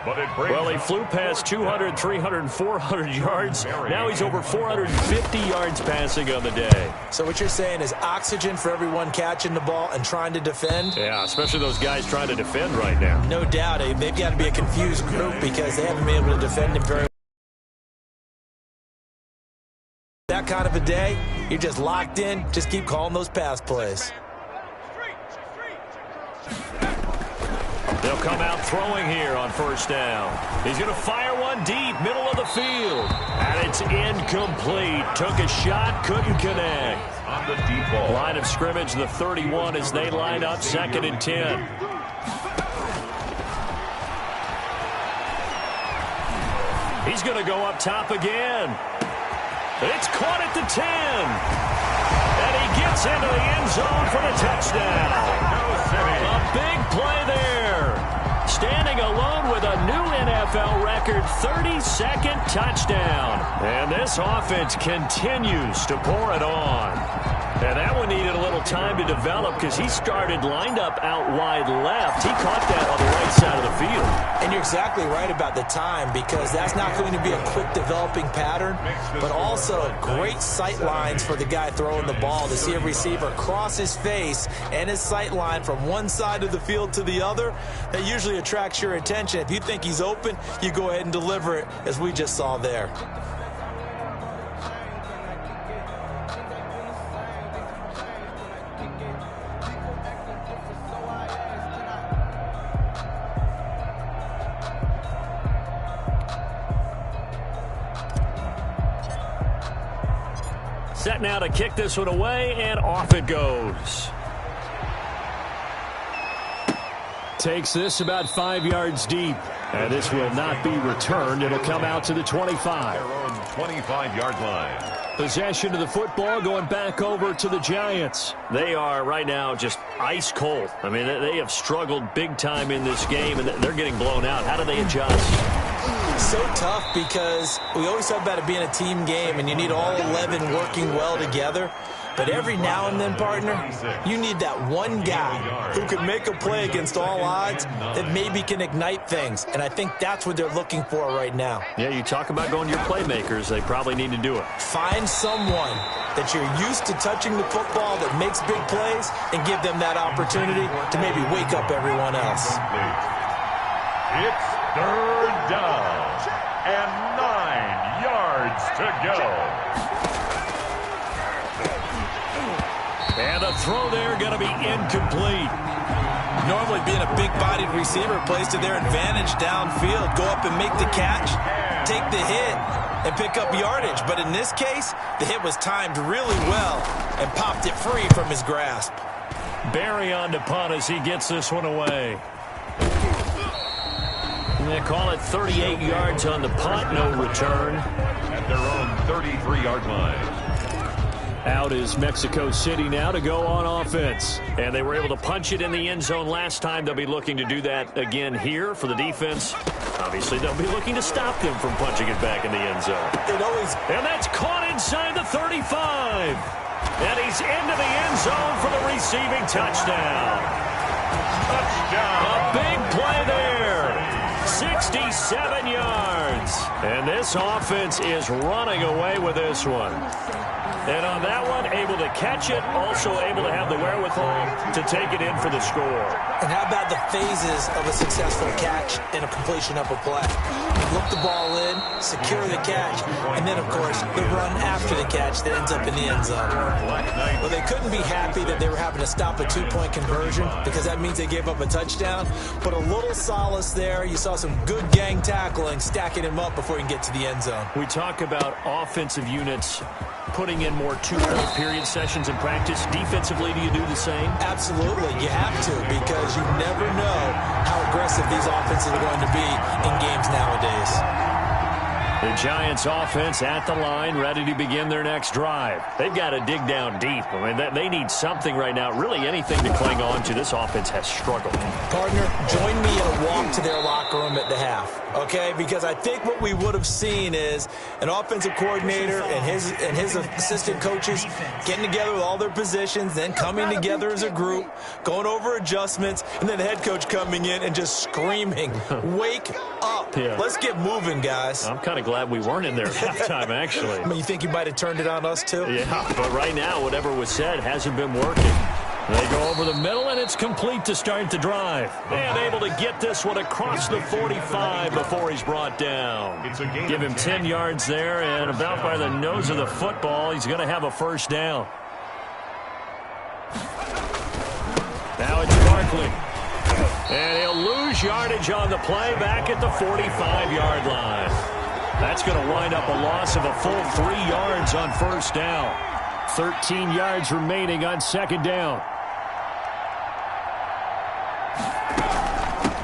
Well, he flew past 200, 300, 400 yards. Now he's over 450 yards passing on the day. So what you're saying is oxygen for everyone catching the ball and trying to defend? Yeah, especially those guys trying to defend right now. No doubt. They've got to be a confused group because they haven't been able to defend him very well. That kind of a day, you're just locked in. Just keep calling those pass plays. They'll come out throwing here on first down. He's going to fire one deep, middle of the field. And it's incomplete. Took a shot, couldn't connect. On the deep ball. Line of scrimmage, the 31 as they line up 2nd and 10. He's going to go up top again. It's caught at the 10. And he gets into the end zone for the touchdown. A big play there. Standing alone with a new NFL record 32nd touchdown. And this offense continues to pour it on. And that one needed a little time to develop because he started lined up out wide left. He caught that on the right side of the field. And you're exactly right about the time because that's not going to be a quick developing pattern, but also great sight lines for the guy throwing the ball to see a receiver cross his face and his sight line from one side of the field to the other. That usually attracts your attention. If you think he's open, you go ahead and deliver it as we just saw there. Set now to kick this one away, and off it goes. Takes this about 5 yards deep. And this will not be returned. It'll come out to the 25. Their own 25-yard line. Possession of the football going back over to the Giants. They are right now just ice cold. I mean, they have struggled big time in this game, and they're getting blown out. How do they adjust? So tough because we always talk about it being a team game, and you need all 11 working well together. But every now and then, partner, you need that one guy who can make a play against all odds that maybe can ignite things. And I think that's what they're looking for right now. Yeah, you talk about going to your playmakers. They probably need to do it. Find someone that you're used to touching the football that makes big plays and give them that opportunity to maybe wake up everyone else. It's third down and 9 yards to go. And the throw there going to be incomplete. Normally being a big-bodied receiver plays to their advantage downfield. Go up and make the catch, take the hit, and pick up yardage. But in this case, the hit was timed really well and popped it free from his grasp. Barry on to punt as he gets this one away. And they call it 38 yards on the punt, no return. At their own 33-yard line. Out is Mexico City now to go on offense. And they were able to punch it in the end zone last time. They'll be looking to do that again here for the defense. Obviously, they'll be looking to stop them from punching it back in the end zone. And that's caught inside the 35. And he's into the end zone for the receiving touchdown. Touchdown. A big play there. 67 yards. And this offense is running away with this one. And on that one, able to catch it, also able to have the wherewithal to take it in for the score. And how about the phases of a successful catch and a completion of a play? Look the ball in, secure the catch, and then, of course, the run after the catch that ends up in the end zone. Well, they couldn't be happy that they were having to stop a two-point conversion because that means they gave up a touchdown. But a little solace there. You saw some good gang tackling, stacking him up before he can get to the end zone. We talk about offensive units putting in more two-point period sessions in practice. Defensively, do you do the same? Absolutely. You have to because you never know how aggressive these offenses are going to be in games nowadays. The Giants offense at the line, ready to begin their next drive. They've got to dig down deep. I mean, they need something right now, really anything to cling on to. This offense has struggled. Partner, join me in a walk to their locker room at the half, okay? Because I think what we would have seen is an offensive coordinator and his assistant coaches getting together with all their positions, then coming together as a group, going over adjustments, and then the head coach coming in and just screaming, wake up. Yeah. Let's get moving, guys. I'm kind of glad we weren't in there at that time, actually. I mean, you think you might have turned it on us, too? Yeah, but right now, whatever was said hasn't been working. They go over the middle, and it's complete to start the drive. And able to get this one across the 45 before he's brought down. Give him 10 yards there, and about by the nose of the football, he's going to have a first down. Now it's Barkley. And he'll lose yardage on the play back at the 45-yard line. That's going to wind up a loss of a full 3 yards on first down. 13 yards remaining on second down.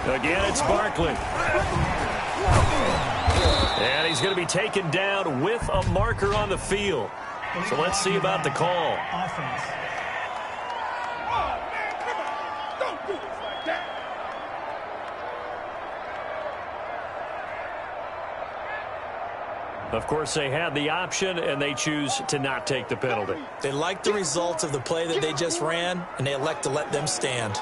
Again, it's Barkley. And he's going to be taken down with a marker on the field. So let's see about the call. Offense. Of course, they had the option, and they choose to not take the penalty. They like the results of the play that they just ran, and they elect to let them stand.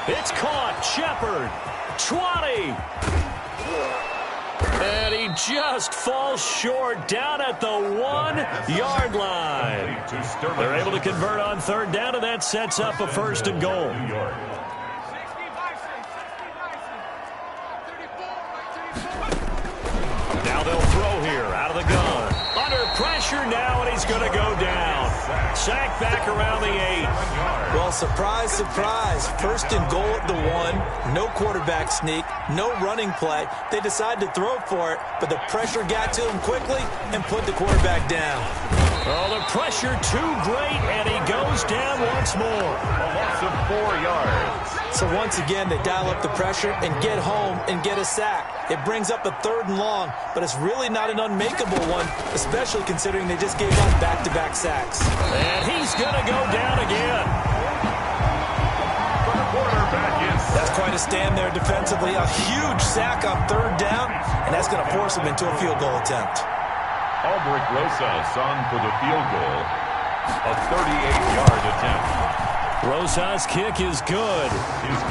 It's caught. Shepard. 20. And he just falls short down at the 1-yard line. They're able to convert on third down, and that sets up a first and goal. Now they'll throw here out of the gun. Under pressure now, and he's going to go down. Sack back around the 8. Well, surprise, surprise. First and goal at the 1. No quarterback sneak. No running play. They decided to throw for it, but the pressure got to him quickly and put the quarterback down. Oh, the pressure too great, and he goes down once more. A loss of 4 yards. So once again, they dial up the pressure and get home and get a sack. It brings up a 3rd and long, but it's really not an unmakeable one, especially considering they just gave up back-to-back sacks. And he's going to go down again. The quarterback is That's quite a stand there defensively. A huge sack on 3rd down, and that's going to force him into a field goal attempt. Albrecht Rosas on for the field goal. A 38-yard attempt. Rosas' kick is good.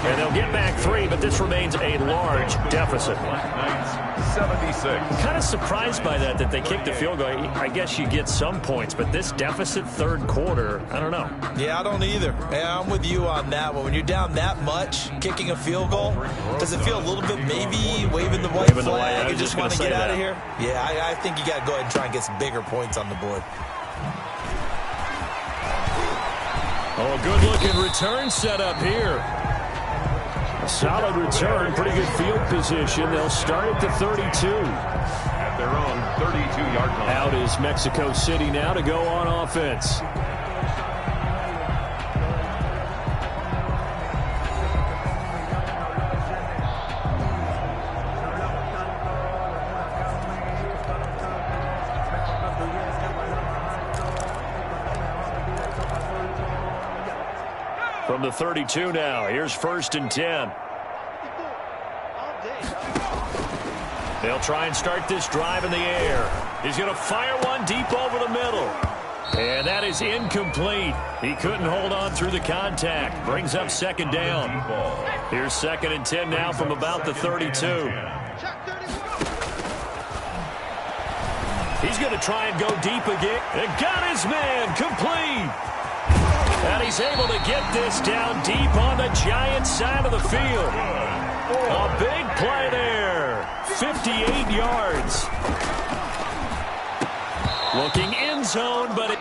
And they'll get back 3, but this remains a large deficit. Knights 76. Kind of surprised by that they kicked the field goal. I guess you get some points, but this deficit 3rd quarter, I don't know. Yeah, I don't either. Yeah, I'm with you on that one. When you're down that much, kicking a field goal, does it feel a little bit maybe waving the white flag and just want to get out of here? Yeah, I think you got to go ahead and try and get some bigger points on the board. Oh, good-looking return set up here. A solid return, pretty good field position. They'll start at the 32. At their own 32-yard line. Out is Mexico City now to go on offense. From the 32 now, here's 1st and 10. They'll try and start this drive in the air. He's going to fire one deep over the middle. And that is incomplete. He couldn't hold on through the contact. Brings up 2nd down. Here's 2nd and 10 now from about the 32. He's going to try and go deep again. And got his man complete. And he's able to get this down deep on the Giants side of the field. A big play there. 58 yards. Looking end zone, but it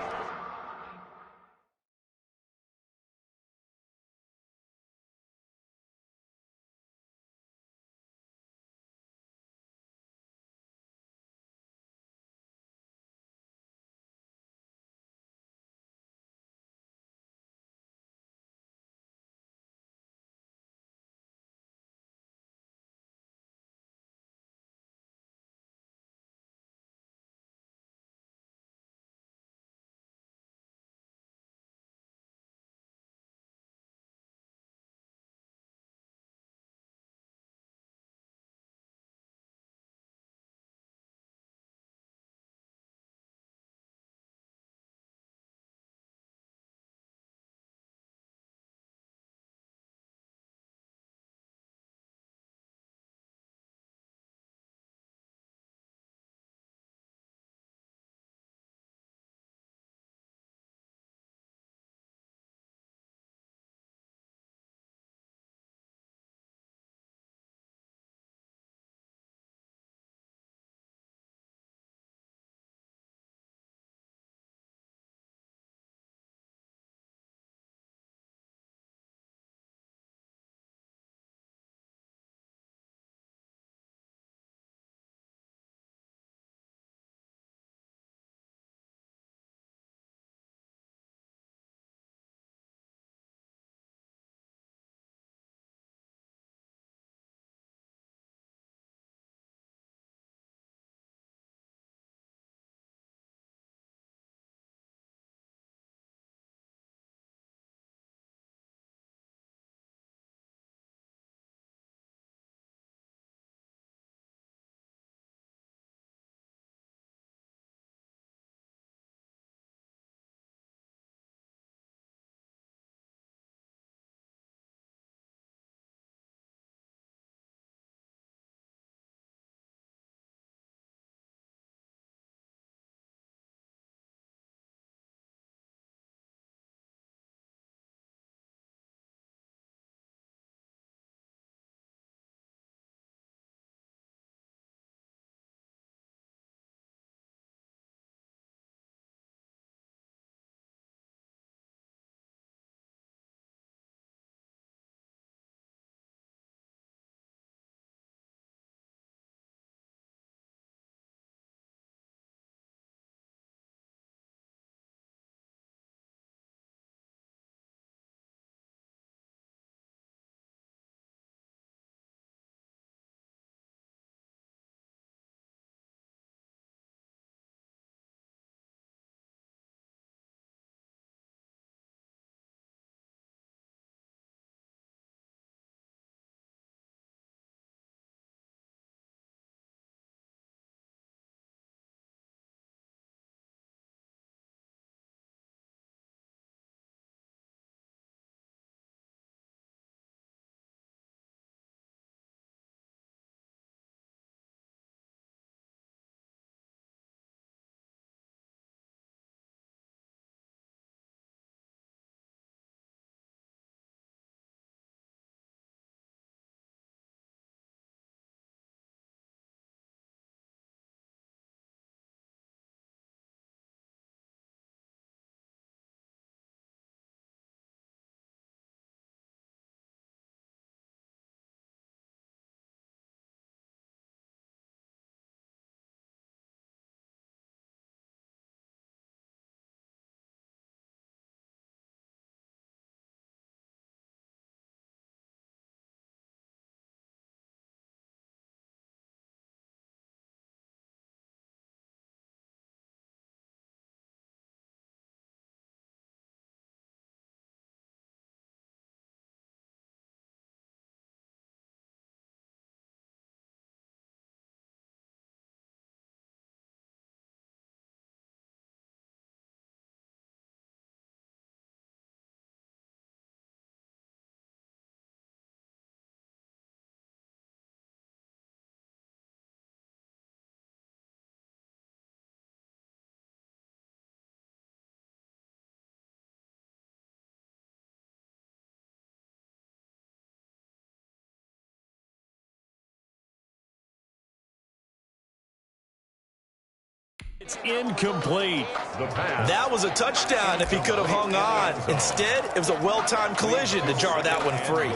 It's incomplete. The pass. That was a touchdown if he could have hung on. Instead, it was a well-timed collision to jar that one free.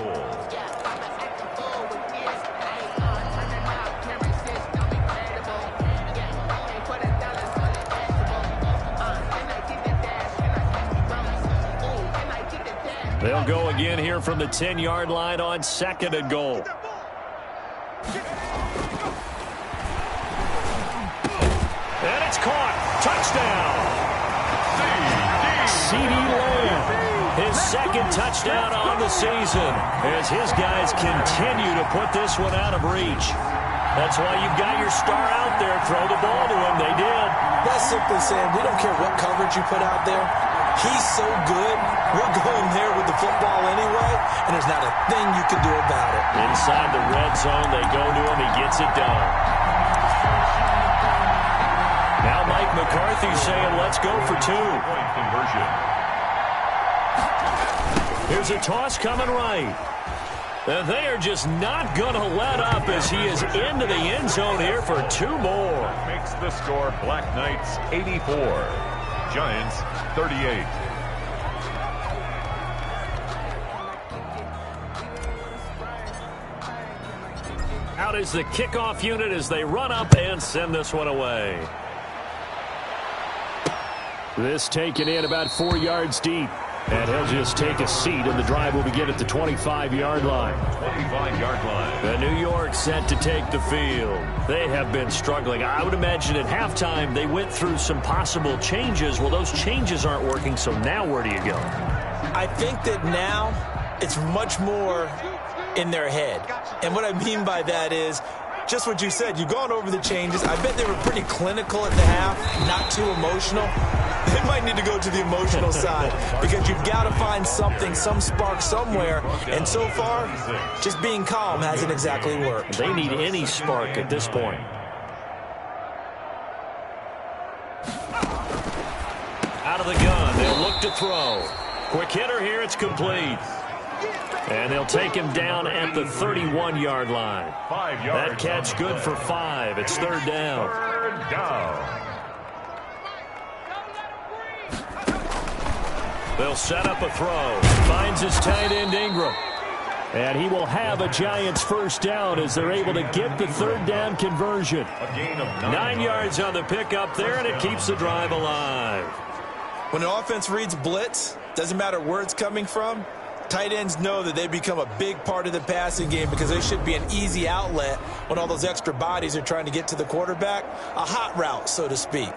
They'll go again here from the 10-yard line on 2nd and goal. And it's caught. Touchdown. CeeDee Lamb. His second touchdown on the season as his guys continue to put this one out of reach. That's why you've got your star out there. Throw the ball to him. They did. That's simply saying we don't care what coverage you put out there. He's so good, we're going there with the football anyway, and there's not a thing you can do about it. Inside the red zone, they go to him. He gets it done. Now Mike McCarthy saying, let's go for 2. Point conversion. Here's a toss coming right. And they are just not going to let up as he is into the end zone here for 2 more. Makes the score Black Knights 84. Giants 38. Out is the kickoff unit as they run up and send this one away. This taken in about 4 yards deep. And he'll just take a seat, and the drive will begin at the 25-yard line. 25-yard line. The New York set to take the field. They have been struggling. I would imagine at halftime they went through some possible changes. Well, those changes aren't working, so now where do you go? I think that now it's much more in their head. And what I mean by that is just what you said. You've gone over the changes. I bet they were pretty clinical at the half, not too emotional. They might need to go to the emotional side because you've got to find something, some spark somewhere. And so far, just being calm hasn't exactly worked. They need any spark at this point. Out of the gun, they'll look to throw. Quick hitter here, it's complete. And they'll take him down at the 31-yard line. 5 yards. That catch good for 5. It's 3rd down. 3rd down. They'll set up a throw. Finds his tight end, Ingram. And he will have a Giants 1st down as they're able to get the 3rd down conversion. A gain of 9 yards on the pickup there, and it keeps the drive alive. When an offense reads blitz, doesn't matter where it's coming from, tight ends know that they become a big part of the passing game because they should be an easy outlet when all those extra bodies are trying to get to the quarterback. A hot route, so to speak.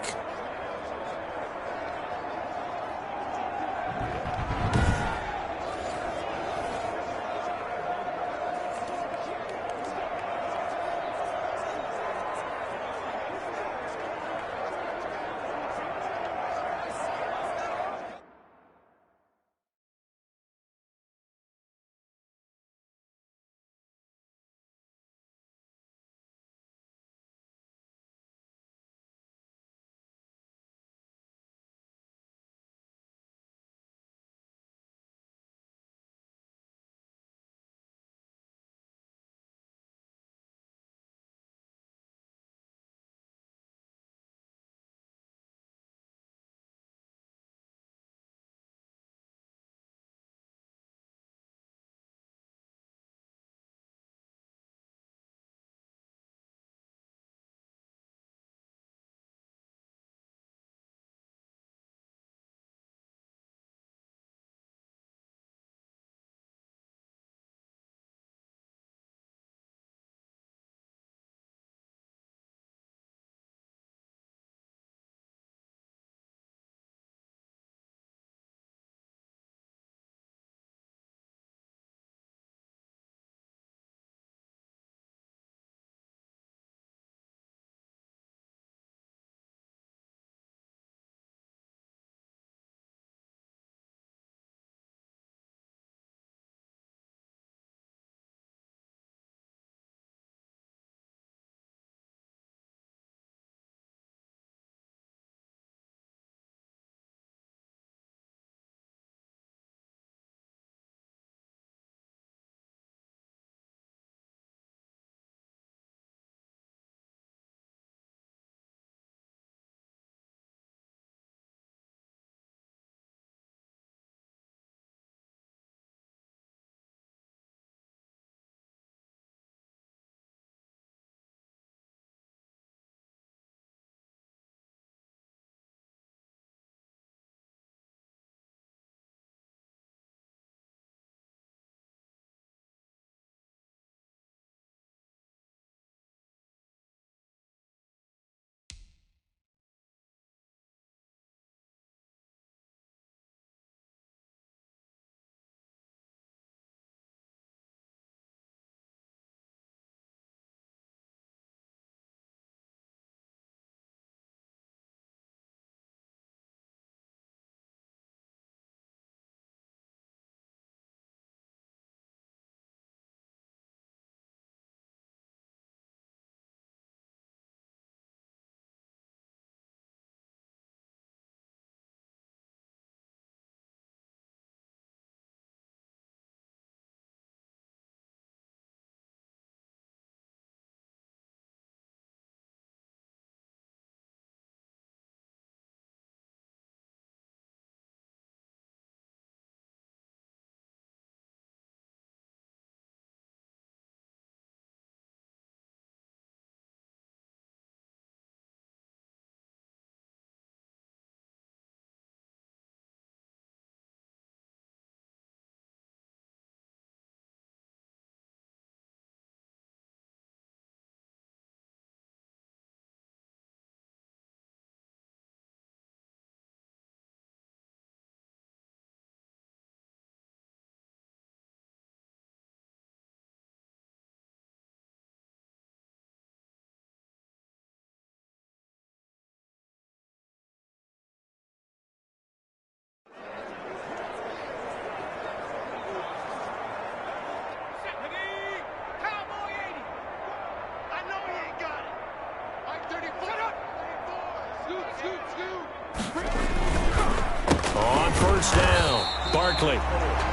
On first down, Barkley.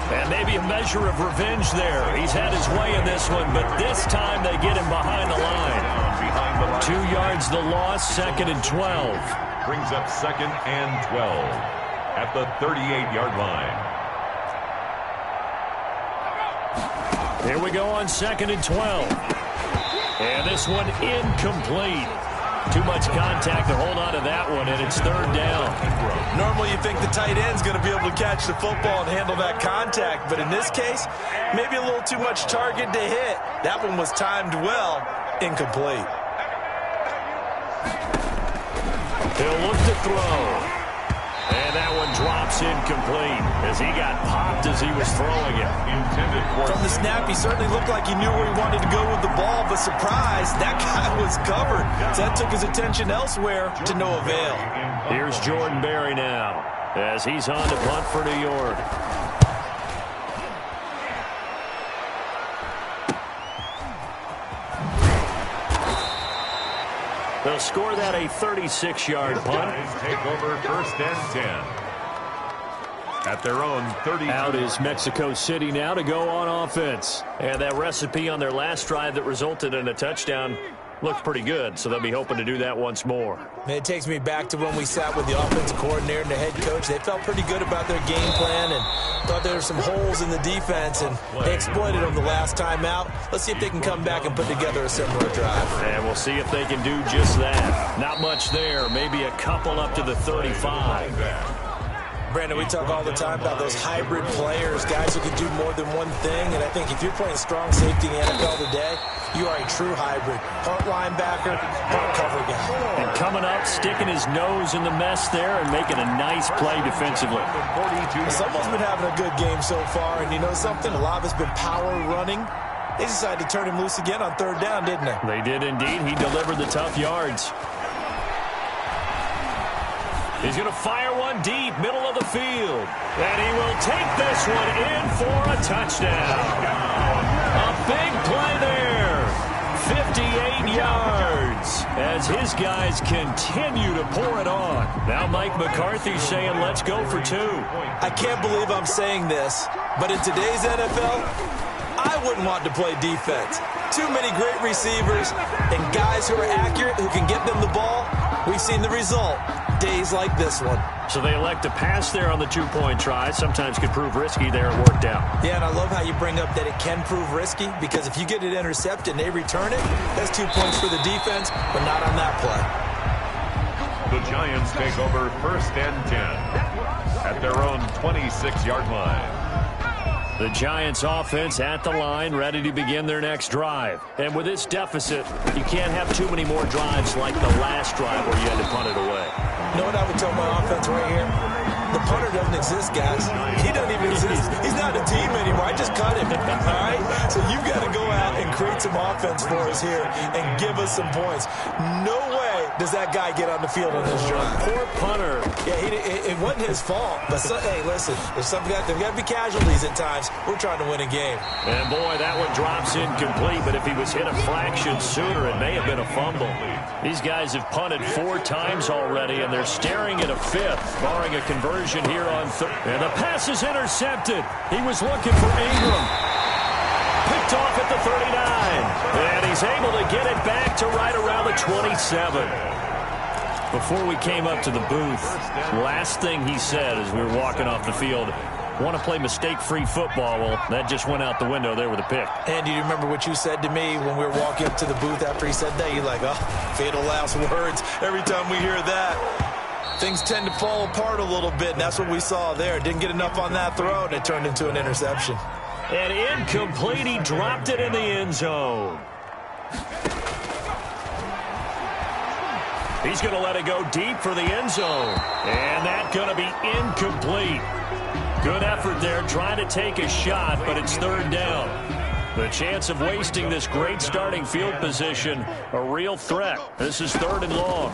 And maybe a measure of revenge there. He's had his way in this one, but this time they get him behind the line. 2 yards the loss, 2nd and 12. Brings up 2nd and 12 at the 38-yard line. Here we go on 2nd and 12. And this one incomplete. Too much contact to hold on to that one, and it's 3rd down. Normally you think the tight end's going to be able to catch the football and handle that contact, but in this case, maybe a little too much target to hit. That one was timed well, incomplete. He'll look to throw. And that one drops incomplete as he got popped as he was throwing it. From the snap, he certainly looked like he knew where he wanted to go with the ball, but surprise, that guy was covered. So that took his attention elsewhere to no avail. Here's Jordan Berry now as he's on to punt for New York. They'll score that a 36-yard punt. Take over 1st and 10. At their own 30. Out is Mexico City now to go on offense. And that recipe on their last drive that resulted in a touchdown looked pretty good, so they'll be hoping to do that once more. It takes me back to when we sat with the offensive coordinator and the head coach. They felt pretty good about their game plan and thought there were some holes in the defense, and they exploited them the last time out. Let's see if they can come back and put together a similar drive. And we'll see if they can do just that. Not much there, maybe a couple up to the 35. Brandon, we talk all the time about those hybrid players, guys who can do more than one thing, and I think if you're playing strong safety in the NFL today, you are a true hybrid. Part linebacker, part cover guy. And coming up, sticking his nose in the mess there and making a nice play defensively. Someone's been having a good game so far, and you know something? A lot of it's been power running. They decided to turn him loose again on 3rd down, didn't they? They did indeed. He delivered the tough yards. He's going to fire one deep, middle of the field. And he will take this one in for a touchdown. A big play there. 58 yards as his guys continue to pour it on. Now Mike McCarthy's saying, let's go for 2. I can't believe I'm saying this, but in today's NFL, I wouldn't want to play defense. Too many great receivers and guys who are accurate, who can get them the ball. We've seen the result. Days like this one. So they elect to pass there on the 2-point try. Sometimes could prove risky there. It worked out. Yeah, and I love how you bring up that it can prove risky, because if you get it intercepted and they return it, that's 2 points for the defense, but not on that play. The Giants take over 1st and 10 at their own 26-yard line. The Giants offense at the line, ready to begin their next drive. And with this deficit, you can't have too many more drives like the last drive where you had to punt it away. You know what I would tell my offense right here? The punter doesn't exist, guys. He doesn't even exist. He's not a team anymore. I just cut him, all right? So you've got to go out and create some offense for us here and give us some points. No way does that guy get on the field on this drive. Poor punter. Yeah, it wasn't his fault. But, hey, listen, there's got to be casualties at times. We're trying to win a game. And, boy, that one drops incomplete. But if he was hit a fraction sooner, it may have been a fumble. These guys have punted 4 times already, and they're staring at a 5th, barring a conversion here on 3rd. And the pass is intercepted. He was looking for Ingram. Picked off at the 39. And he's able to get it back to right around the 27. Before we came up to the booth, last thing he said as we were walking off the field, want to play mistake-free football. Well, that just went out the window there with a pick. And do you remember what you said to me when we were walking up to the booth after he said that? You're like, oh, fatal last words. Every time we hear that, things tend to fall apart a little bit, and that's what we saw there. Didn't get enough on that throw, and it turned into an interception. And incomplete. He dropped it in the end zone. He's going to let it go deep for the end zone. And that's going to be incomplete. Good effort there, trying to take a shot, but it's 3rd down. The chance of wasting this great starting field position, a real threat. This is 3rd and long.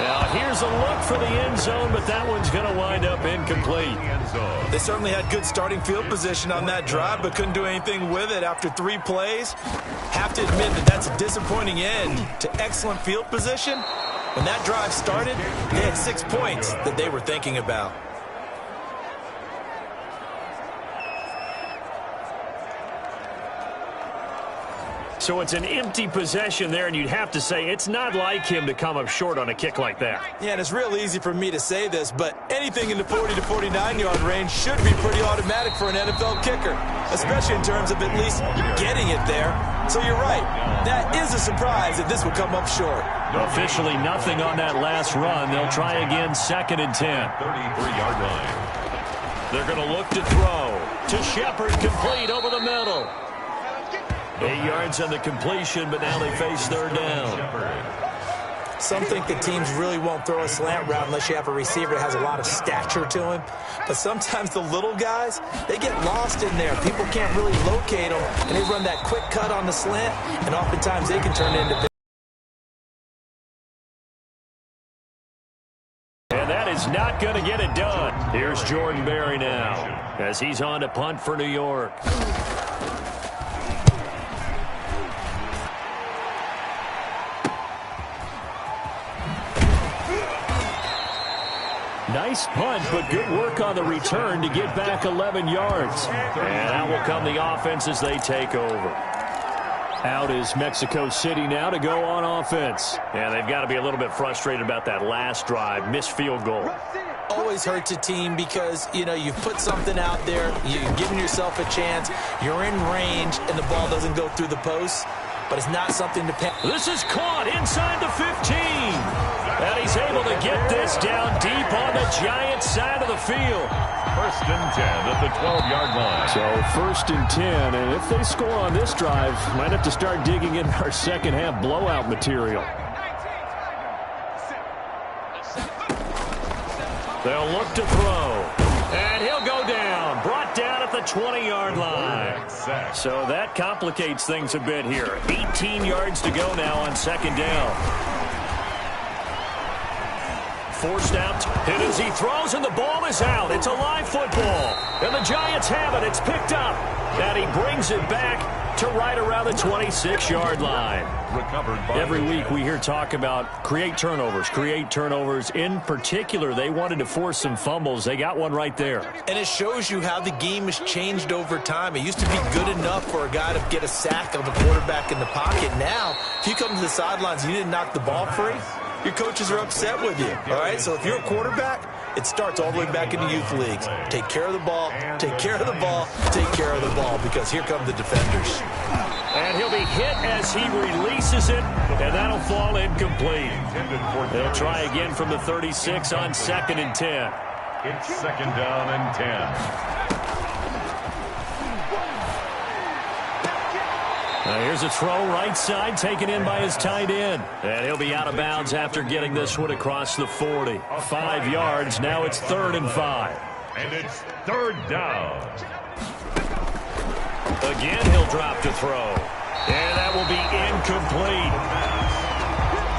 Now here's a look for the end zone, but that one's going to wind up incomplete. They certainly had good starting field position on that drive, but couldn't do anything with it after 3 plays. Have to admit that that's a disappointing end to excellent field position. When that drive started, they had 6 points that they were thinking about. So it's an empty possession there, and you'd have to say it's not like him to come up short on a kick like that. Yeah, and it's real easy for me to say this, but anything in the 40 to 49-yard range should be pretty automatic for an NFL kicker, especially in terms of at least getting it there. So you're right. That is a surprise that this would come up short. Officially nothing on that last run. They'll try again, 2nd and 10. 33-yard line. They're going to look to throw. To Shepard, complete over the middle. 8 yards on the completion, but now they face 3rd down. Some think the teams really won't throw a slant route unless you have a receiver that has a lot of stature to him. But sometimes the little guys, they get lost in there. People can't really locate them, and they run that quick cut on the slant, and oftentimes they can turn into big. And that is not going to get it done. Here's Jordan Berry now as he's on to punt for New York. Nice punt, but good work on the return to get back 11 yards. And out will come the offense as they take over. Out is Mexico City now to go on offense. And they've got to be a little bit frustrated about that last drive, missed field goal. Always hurts a team because, you know, you've put something out there, you've given yourself a chance, you're in range, and the ball doesn't go through the post. But it's not something to pay. This is caught inside the 15. And he's able to get this down deep on the Giants side of the field. 1st and 10 at the 12-yard line. So 1st and 10, and if they score on this drive, might have to start digging in our second half blowout material. They'll look to throw. And he'll go down. Brought down at the 20-yard line. So that complicates things a bit here. 18 yards to go now on 2nd down. Forced out, hit as he throws, and the ball is out. It's a live football. And the Giants have it. It's picked up. And he brings it back to right around the 26-yard line. Recovered by Every week we hear talk about create turnovers. In particular, they wanted to force some fumbles. They got one right there. And it shows you how the game has changed over time. It used to be good enough for a guy to get a sack of the quarterback in the pocket. Now, if you come to the sidelines and you didn't knock the ball free, your coaches are upset with you, all right? So if you're a quarterback, it starts all the way back in the youth leagues. Take care of the ball, take care of the ball, take care of the ball, because here come the defenders. And he'll be hit as he releases it, and that'll fall incomplete. They'll try again from the 36 on 2nd and 10. It's 2nd down and 10. Here's a throw right side taken in by his tight end. And he'll be out of bounds after getting this one across the 40. 5 yards. Now it's 3rd and 5. And it's 3rd down. Again, he'll drop to throw. And that will be incomplete.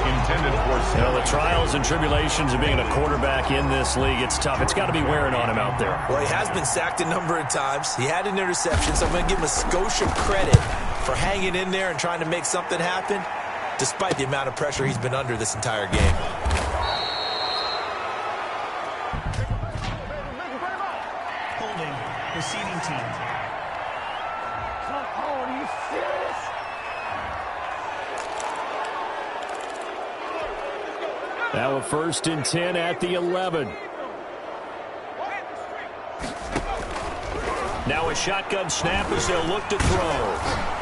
Intended for the trials and tribulations of being a quarterback in this league, it's tough. It's got to be wearing on him out there. Well, he has been sacked a number of times. He had an interception, so I'm going to give him a skosh of credit for hanging in there and trying to make something happen, despite the amount of pressure he's been under this entire game. Holding, receiving team. Come on, are you serious? Now a 1st and 10 at the 11. Now a shotgun snap as they'll look to throw.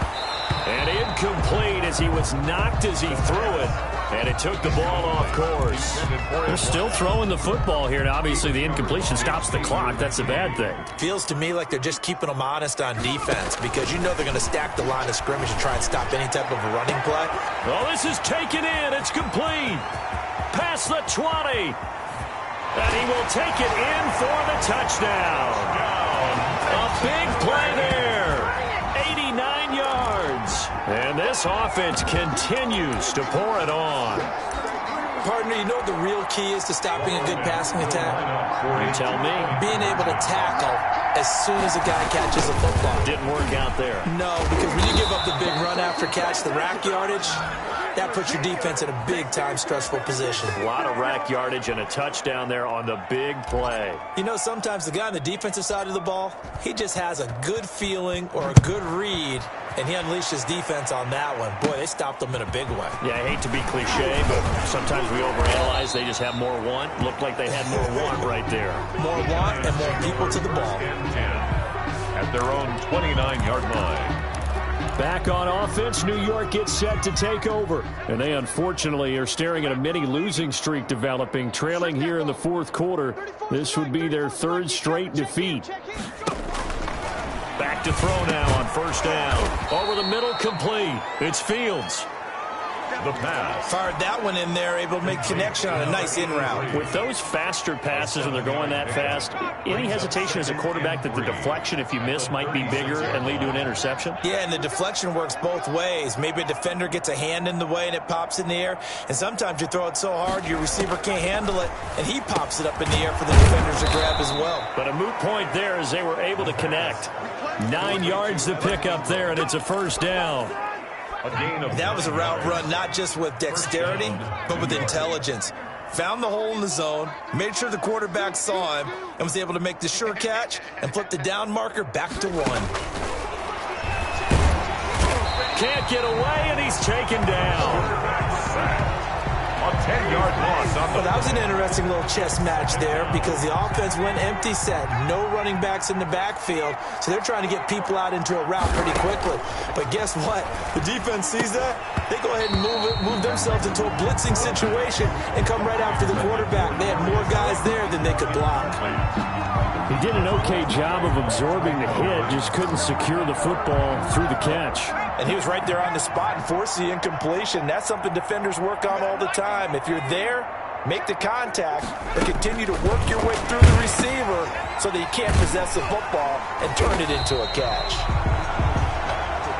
And incomplete as he was knocked as he threw it. And it took the ball off course. They're still throwing the football here. Now, obviously, the incompletion stops the clock. That's a bad thing. Feels to me like they're just keeping them honest on defense because you know they're going to stack the line of scrimmage and try and stop any type of a running play. Well, this is taken in. It's complete. Past the 20. And he will take it in for the touchdown. A big play there. 89 yards. And this offense continues to pour it on. partner, you know what the real key is to stopping a good passing attack? You tell me. Being able to tackle as soon as a guy catches a football. Didn't work out there. No, because when you give up the big run after catch, the rack yardage, that puts your defense in a big-time stressful position. A lot of rack yardage and a touchdown there on the big play. You know, sometimes the guy on the defensive side of the ball, he just has a good feeling or a good read, and he unleashed his defense on that one. Boy, they stopped them in a big way. Yeah, I hate to be cliche, but sometimes we overanalyze. They just have more want. Looked like they had more want right there. More want and more people to the ball. 10 at their own 29-yard line. Back on offense, New York gets set to take over. And they unfortunately are staring at a mini losing streak developing, trailing here in the fourth quarter. This would be their third straight defeat. Back to throw now on first down. Over the middle, complete. It's Fields. The pass. Fired that one in there, able to make connection on a nice in route. With those faster passes when they're going that fast, any hesitation as a quarterback that the deflection, if you miss, might be bigger and lead to an interception? Yeah, and the deflection works both ways. Maybe a defender gets a hand in the way and it pops in the air. And sometimes you throw it so hard your receiver can't handle it, and he pops it up in the air for the defenders to grab as well. But a moot point there as they were able to connect. 9 yards to pick up there, and it's a first down. That was a route run not just with dexterity, but with intelligence. Found the hole in the zone, made sure the quarterback saw him, and was able to make the sure catch and flip the down marker back to 1. Can't get away, and he's taken down. A 10-yard loss on the... Well, that was an interesting little chess match there because the offense went empty set. No running backs in the backfield, so they're trying to get people out into a route pretty quickly. But guess what? The defense sees that. They go ahead and move themselves into a blitzing situation and come right after the quarterback. They had more guys there than they could block. He did an okay job of absorbing the hit, just couldn't secure the football through the catch. And he was right there on the spot and forced the incompletion. That's something defenders work on all the time. If you're there, make the contact, but continue to work your way through the receiver so that you can't possess the football and turn it into a catch.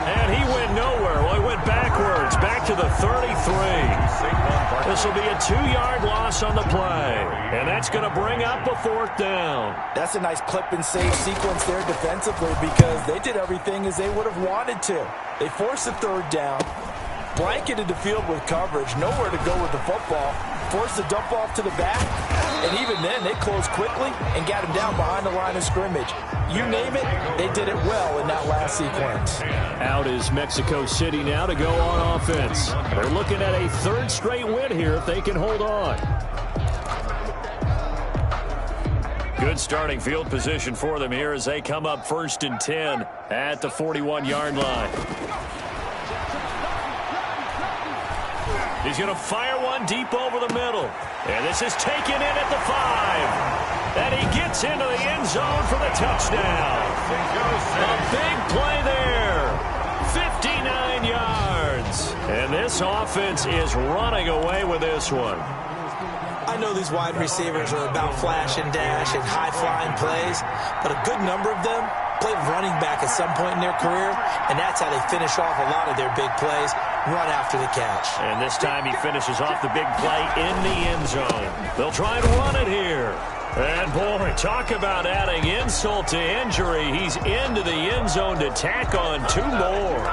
And he went nowhere. Well, he went backwards, back to the 33. This will be a 2-yard loss on the play. And that's going to bring up a fourth down. That's a nice clip and save sequence there defensively because they did everything as they would have wanted to. They forced the third down, blanketed the field with coverage, nowhere to go with the football, forced the dump off to the back, and even then they closed quickly and got him down behind the line of scrimmage. You name it, they did it well in that last sequence. Out is Mexico City now to go on offense. They're looking at a third straight win here if they can hold on. Good starting field position for them here as they come up 1st and 10 at the 41-yard line. He's going to fire one deep over the middle. And this is taken in at the 5. And he gets into the end zone for the touchdown. A big play there. 59 yards. And this offense is running away with this one. I know these wide receivers are about flash and dash and high-flying plays, but a good number of them played running back at some point in their career, and that's how they finish off a lot of their big plays, run after the catch. And this time he finishes off the big play in the end zone. They'll try and run it here. And, boy, talk about adding insult to injury. He's into the end zone to tack on 2 more.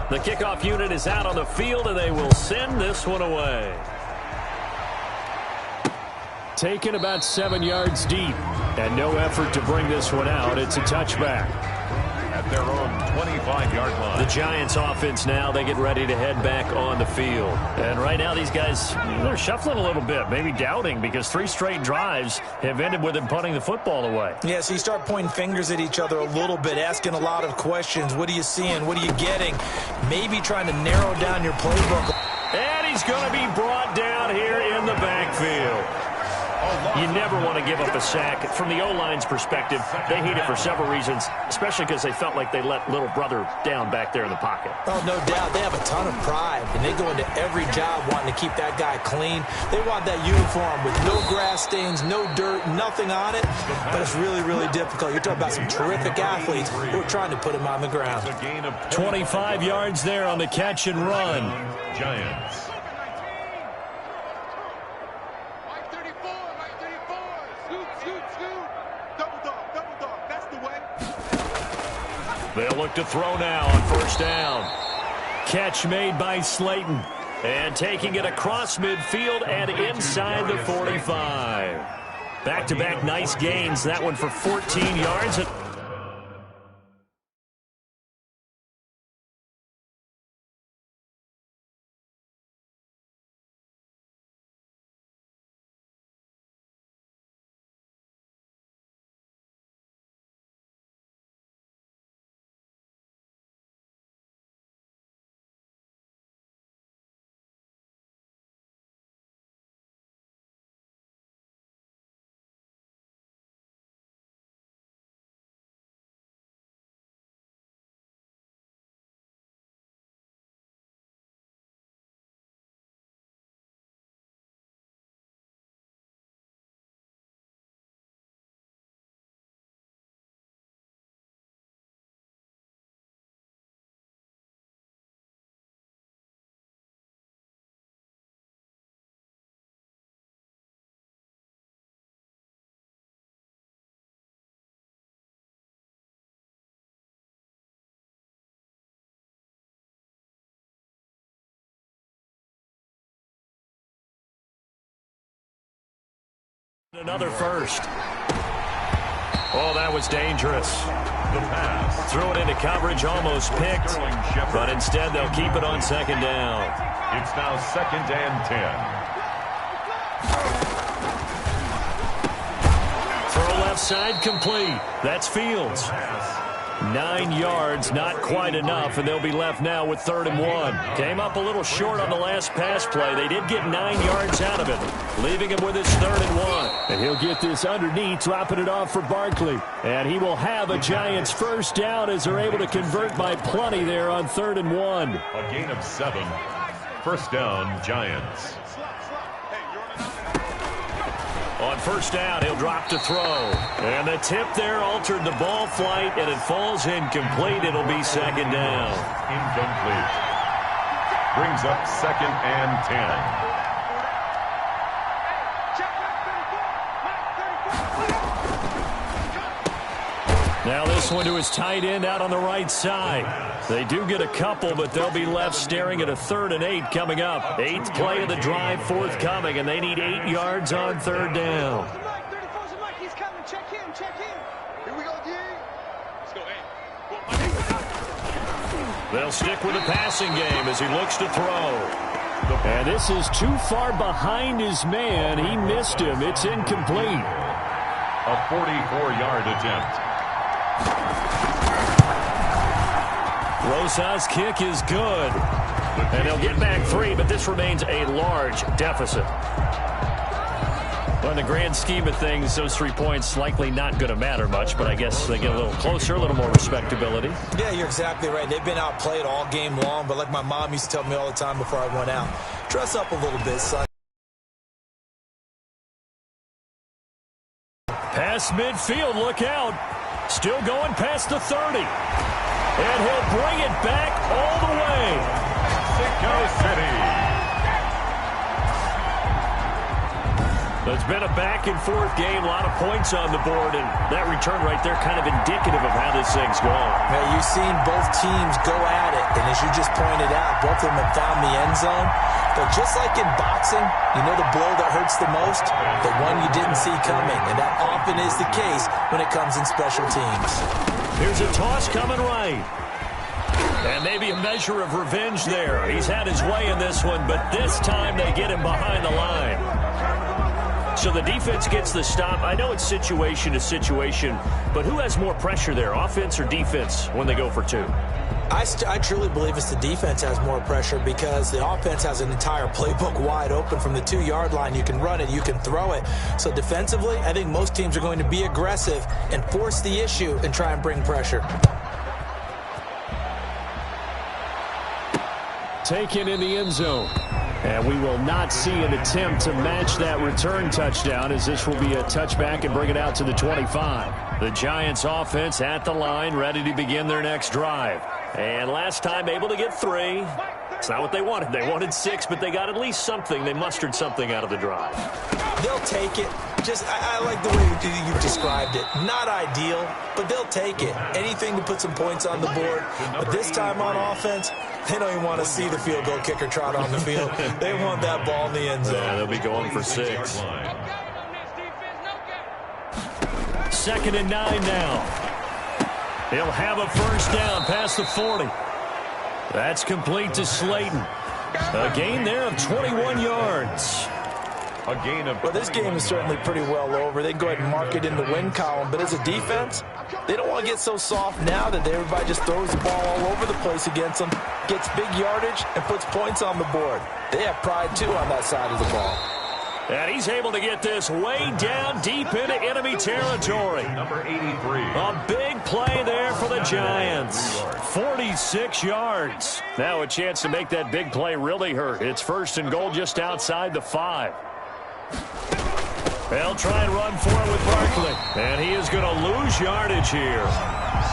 The kickoff unit is out on the field, and they will send this one away. Taken about 7 yards deep, and no effort to bring this one out. It's a touchback. At their own 25-yard line. The Giants offense now, they get ready to head back on the field. And right now these guys, they're shuffling a little bit, maybe doubting, because 3 straight drives have ended with them punting the football away. Yeah, so you start pointing fingers at each other a little bit, asking a lot of questions. What are you seeing? What are you getting? Maybe trying to narrow down your playbook. And he's going to be brought down here in the backfield. You never want to give up a sack. From the O-line's perspective, they hate it for several reasons, especially because they felt like they let little brother down back there in the pocket. Oh, no doubt. They have a ton of pride, and they go into every job wanting to keep that guy clean. They want that uniform with no grass stains, no dirt, nothing on it, but it's really, really difficult. You're talking about some terrific athletes who are trying to put him on the ground. 25 yards there on the catch and run. Giants. They'll look to throw now on first down. Catch made by Slayton. And taking it across midfield and inside the 45. Back-to-back nice gains. That one for 14 yards. Another first. Oh, that was dangerous. The pass. Threw it into coverage, almost picked. But instead, they'll keep it on second down. It's now 2nd and 10. Throw left side complete. That's Fields. 9 yards, not quite enough, and they'll be left now with 3rd and 1. Came up a little short on the last pass play. They did get 9 yards out of it, leaving him with his 3rd and 1. And he'll get this underneath, dropping it off for Barkley. And he will have a Giants first down as they're able to convert by plenty there on 3rd and 1. A gain of 7. First down, Giants. On first down, he'll drop to throw. And the tip there altered the ball flight, and it falls incomplete. It'll be 2nd down. Incomplete. Brings up 2nd and 10. Now this one to his tight end out on the right side. They do get a couple, but they'll be left staring at a 3rd and 8 coming up. 8th play of the drive forthcoming, and they need 8 yards on 3rd down. They'll stick with the passing game as he looks to throw. And this is too far behind his man. He missed him. It's incomplete. A 44-yard attempt. Rosas' kick is good. And they'll get back 3, but this remains a large deficit. Well, in the grand scheme of things, those 3 points likely not going to matter much, but I guess they get a little closer, a little more respectability. Yeah, you're exactly right. They've been outplayed all game long, but like my mom used to tell me all the time before I went out, dress up a little bit, son. Past midfield, look out. Still going past the 30. And he'll bring it back all the way. Mexico City. It's been a back-and-forth game, a lot of points on the board, and that return right there kind of indicative of how this thing's going. Now, you've seen both teams go at it, and as you just pointed out, both of them have found the end zone. But just like in boxing, you know the blow that hurts the most? The one you didn't see coming, and that often is the case when it comes in special teams. Here's a toss coming right. And maybe a measure of revenge there. He's had his way in this one, but this time they get him behind the line. So the defense gets the stop. I know it's situation to situation, but who has more pressure there, offense or defense, when they go for 2? I truly believe it's the defense has more pressure because the offense has an entire playbook wide open from the 2-yard line. You can run it, you can throw it. So defensively, I think most teams are going to be aggressive and force the issue and try and bring pressure. Taken in the end zone. And we will not see an attempt to match that return touchdown, as this will be a touchback and bring it out to the 25. The Giants offense at the line, ready to begin their next drive. And last time able to get 3. It's not what they wanted. They wanted 6, but they got at least something. They mustered something out of the drive. They'll take it. I like the way you described it. Not ideal, but they'll take it. Anything to put some points on the board. But this time on offense, they don't even want to see the field goal kicker trot on the field. They want that ball in the end zone. Yeah, they'll be going for 6. 2nd and 9 now. He'll have a first down past the 40. That's complete to Slayton. A gain there of 21 yards. Well, this game is certainly pretty well over. They can go ahead and mark it in the win column. But as a defense, they don't want to get so soft now that everybody just throws the ball all over the place against them, gets big yardage, and puts points on the board. They have pride, too, on that side of the ball. And he's able to get this way down deep into enemy territory. Number 83. A big play there for the Giants. 46 yards. Now a chance to make that big play really hurt. It's 1st and goal just outside the 5. They'll try and run for it with Barkley. And he is going to lose yardage here.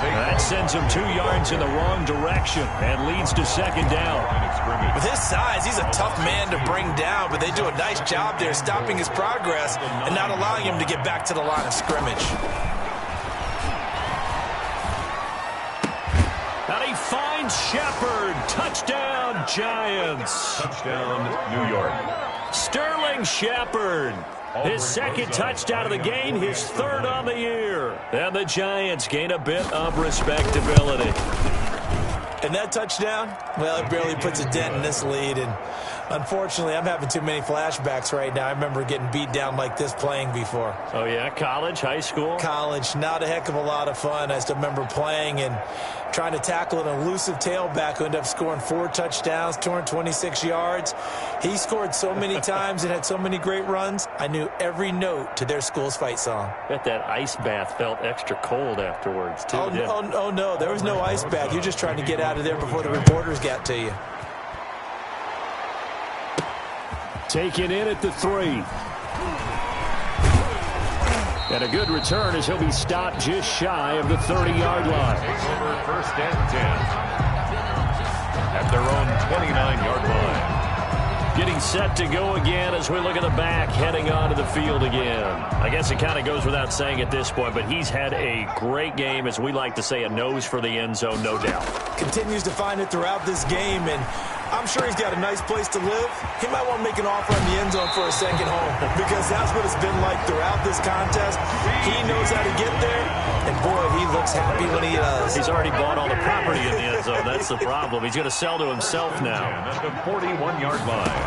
That sends him 2 yards in the wrong direction and leads to 2nd down. With his size, he's a tough man to bring down, but they do a nice job there stopping his progress and not allowing him to get back to the line of scrimmage. And he finds Shepard. Touchdown, Giants. Touchdown, New York. Sterling Shepard. His 2nd touchdown of the game, his 3rd on the year. And the Giants gain a bit of respectability. And that touchdown, well, it barely puts a dent in this lead. And unfortunately, I'm having too many flashbacks right now. I remember getting beat down like this playing before. Oh, yeah? College, high school? College. Not a heck of a lot of fun. I still remember playing and trying to tackle an elusive tailback who ended up scoring 4 touchdowns, 226 yards. He scored so many times and had so many great runs, I knew every note to their school's fight song. Bet that ice bath felt extra cold afterwards, too. Oh, no. There was no ice bath. You're just trying to get out of there before the reporters got to you. Taken in at the 3. And a good return as he'll be stopped just shy of the 30-yard line. Over 1st and 10. At their own 29-yard line. Getting set to go again as we look at the back heading onto the field again. I guess it kind of goes without saying at this point, but he's had a great game, as we like to say, a nose for the end zone, no doubt. Continues to find it throughout this game, and I'm sure he's got a nice place to live. He might want to make an offer in the end zone for a second home because that's what it's been like throughout this contest. He knows how to get there, and boy, he looks happy when he does. He's already bought all the property in the end zone. That's the problem. He's going to sell to himself now. At the 41-yard line.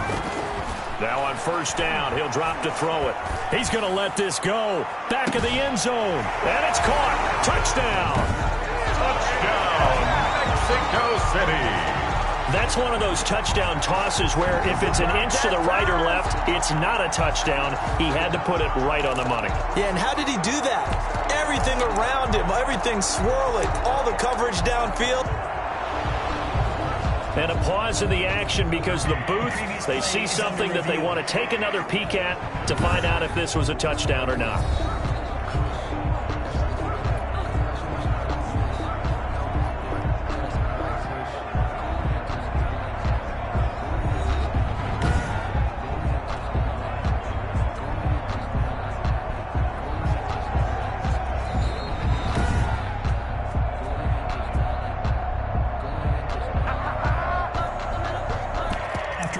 Now on 1st down, he'll drop to throw it. He's going to let this go. Back of the end zone, and it's caught. Touchdown. Touchdown, Mexico City. That's one of those touchdown tosses where if it's an inch to the right or left, it's not a touchdown. He had to put it right on the money. Yeah, and how did he do that? Everything around him, everything swirling, all the coverage downfield. And a pause in the action because the booth, they see something that they want to take another peek at to find out if this was a touchdown or not.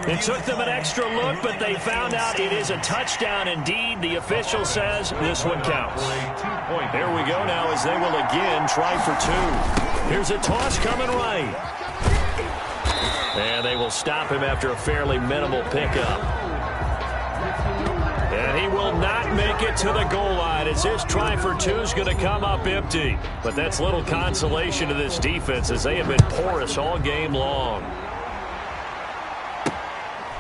It took them an extra look, but they found out it is a touchdown indeed. The official says this one counts. There we go now as they will again try for 2. Here's a toss coming right. And they will stop him after a fairly minimal pickup. And he will not make it to the goal line as this try for two is going to come up empty. But that's little consolation to this defense as they have been porous all game long.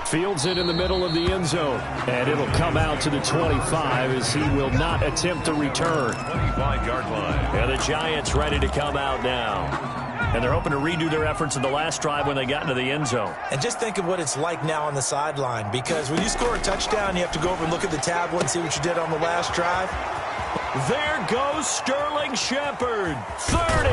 Fields it in the middle of the end zone. And it'll come out to the 25 as he will not attempt to return. 25-yard line. And the Giants ready to come out now. And they're hoping to redo their efforts in the last drive when they got into the end zone. And just think of what it's like now on the sideline, because when you score a touchdown, you have to go over and look at the tablet and see what you did on the last drive. There goes Sterling Shepard, 30.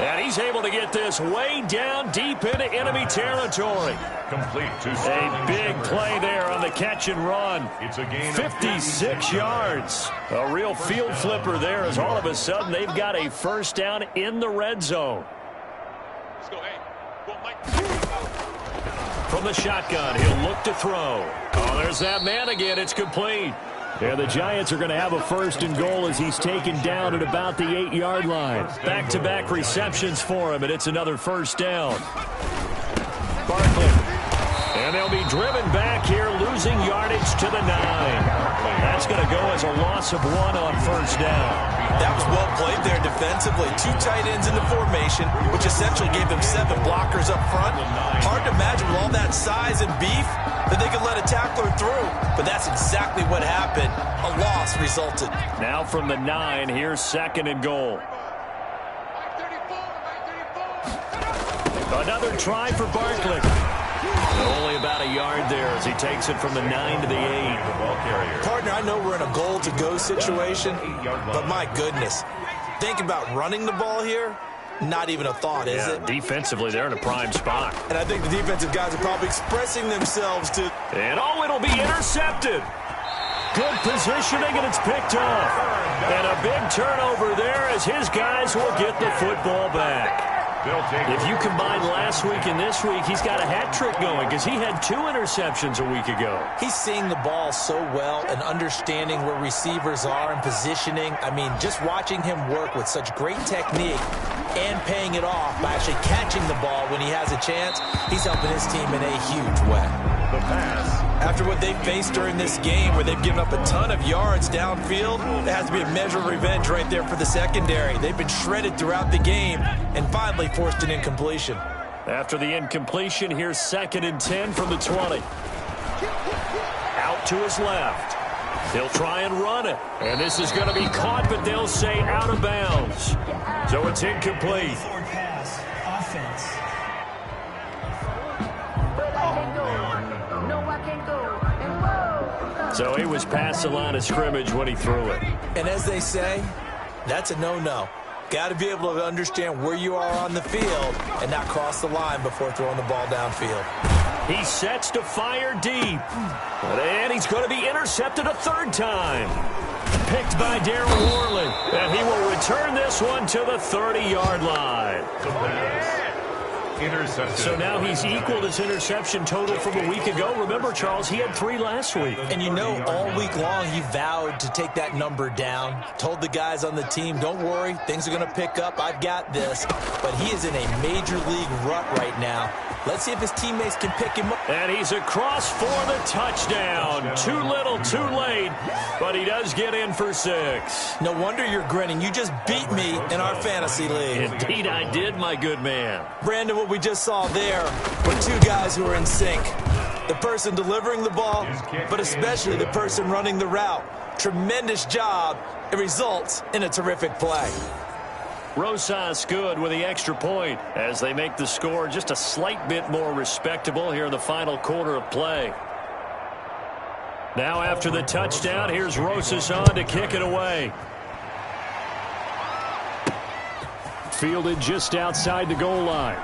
And he's able to get this way down deep into enemy territory. Complete to A big play there on the catch and run. It's a gain of 56 yards. A real field flipper there as all of a sudden they've got a first down in the red zone. Let's go, hey. Go, Mike. From the shotgun, he'll look to throw. Oh, there's that man again. It's complete. Yeah, the Giants are going to have a first and goal as he's taken down at about the 8-yard line. Back-to-back receptions for him, and it's another first down. Barkley. And they'll be driven back here, losing yardage to the 9. That's going to go as a loss of 1 on first down. That was well played there defensively. 2 tight ends in the formation, which essentially gave them 7 blockers up front. Hard to imagine with all that size and beef that they could let a tackler through. But that's exactly what happened. A loss resulted. Now from the 9, here's second and goal. Another try for Barkley. Only about a yard there as he takes it from the 9 to the 8. Partner, I know we're in a goal-to-go situation, but my goodness. Think about running the ball here. Not even a thought, is it? Defensively, they're in a prime spot. And I think the defensive guys are probably expressing themselves to... And oh, it'll be intercepted. Good positioning, and it's picked off. And a big turnover there as his guys will get the football back. If you combine last week and this week, he's got a hat trick going because he had 2 interceptions a week ago. He's seeing the ball so well and understanding where receivers are and positioning. I mean, just watching him work with such great technique and paying it off by actually catching the ball when he has a chance, he's helping his team in a huge way. The pass. After what they've faced during this game where they've given up a ton of yards downfield, there has to be a measure of revenge right there for the secondary. They've been shredded throughout the game and finally forced an incompletion. After the incompletion, here's 2nd and 10 from the 20. Out to his left. He'll try and run it. And this is going to be caught, but they'll say out of bounds. So it's incomplete. Forward pass. Offense. So he was past the line of scrimmage when he threw it. And as they say, that's a no-no. Got to be able to understand where you are on the field and not cross the line before throwing the ball downfield. He sets to fire deep. And he's going to be intercepted a 3rd time. Picked by Darryl Worley. And he will return this one to the 30-yard line. Intercepted. So now he's equaled his interception total from a week ago. Remember, Charles, he had 3 last week. And you know, all week long he vowed to take that number down. Told the guys on the team, don't worry, things are going to pick up. I've got this. But he is in a major league rut right now. Let's see if his teammates can pick him up. And he's across for the touchdown. Too little, too late. But he does get in for 6. No wonder you're grinning. You just beat me in our fantasy league. Indeed I did, my good man. Brandon, what we just saw there were 2 guys who are in sync. The person delivering the ball, but especially the person running the route. Tremendous job. It results in a terrific play. Rosas good with the extra point as they make the score just a slight bit more respectable here in the final quarter of play. Now after the touchdown, here's Rosas on to kick it away. Fielded just outside the goal line.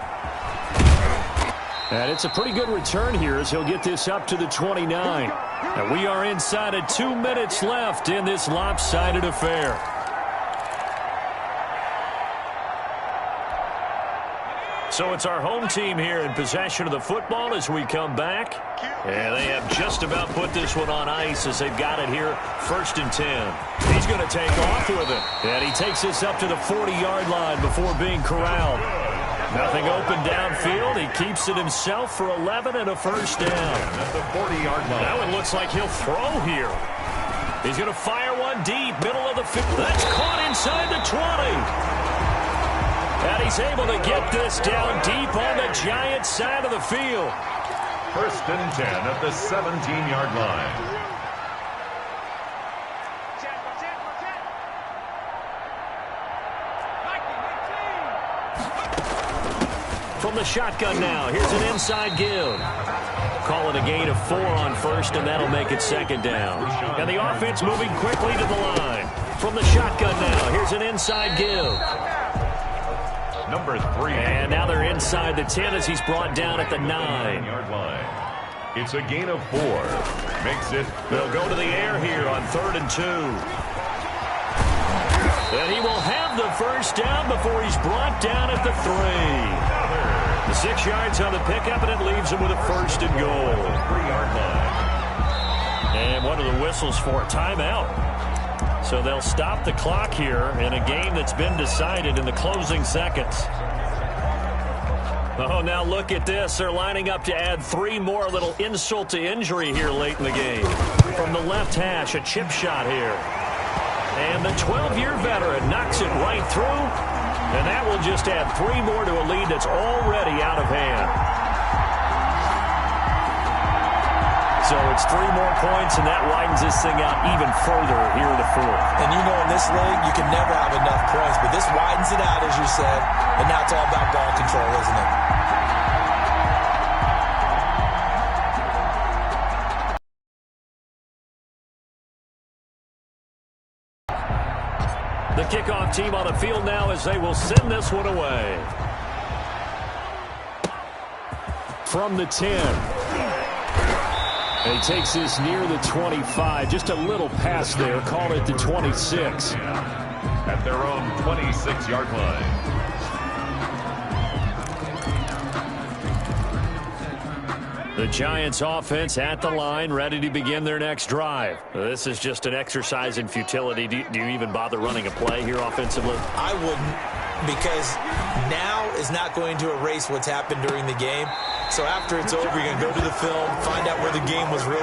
And it's a pretty good return here as he'll get this up to the 29. And we are inside of 2 minutes left in this lopsided affair. So it's our home team here in possession of the football as we come back. And they have just about put this one on ice as they've got it here 1st and 10. He's going to take off with it. And he takes this up to the 40-yard line before being corralled. Nothing open downfield. He keeps it himself for 11 and a first down. At the 40-yard line. Now it looks like he'll throw here. He's going to fire one deep, middle of the field. That's caught inside the 20. And he's able to get this down deep on the Giants' side of the field. 1st and 10 at the 17-yard line. From the shotgun now, here's an inside give. Call it a gain of 4 on 1st, and that'll make it 2nd down. And the offense moving quickly to the line. From the shotgun now, here's an inside give. Number 3. And now they're inside the 10 as he's brought down at the 9-yard line. It's a gain of 4. Makes it. They'll go to the air here on 3rd and 2. And he will have the 1st down before he's brought down at the 3. The 6 yards on the pickup, and it leaves him with a 1st and goal. 3-yard line. And what are the whistles for? Timeout. So they'll stop the clock here in a game that's been decided in the closing seconds. Oh, now look at this. They're lining up to add 3 more. A little insult to injury here late in the game. From the left hash, a chip shot here. And the 12-year veteran knocks it right through. And that will just add 3 more to a lead that's already out of hand. So it's 3 more points, and that widens this thing out even further here in the 4th. And you know in this league, you can never have enough points. But this widens it out, as you said. And now it's all about ball control, isn't it? The kickoff team on the field now as they will send this one away. From the 10. And he takes this near the 25. Just a little pass there. Call it the 26. At their own 26-yard line. The Giants offense at the line, ready to begin their next drive. This is just an exercise in futility. Do you even bother running a play here offensively? I wouldn't, because now is not going to erase what's happened during the game. So after it's over, you're going to go to the film, find out where the game was really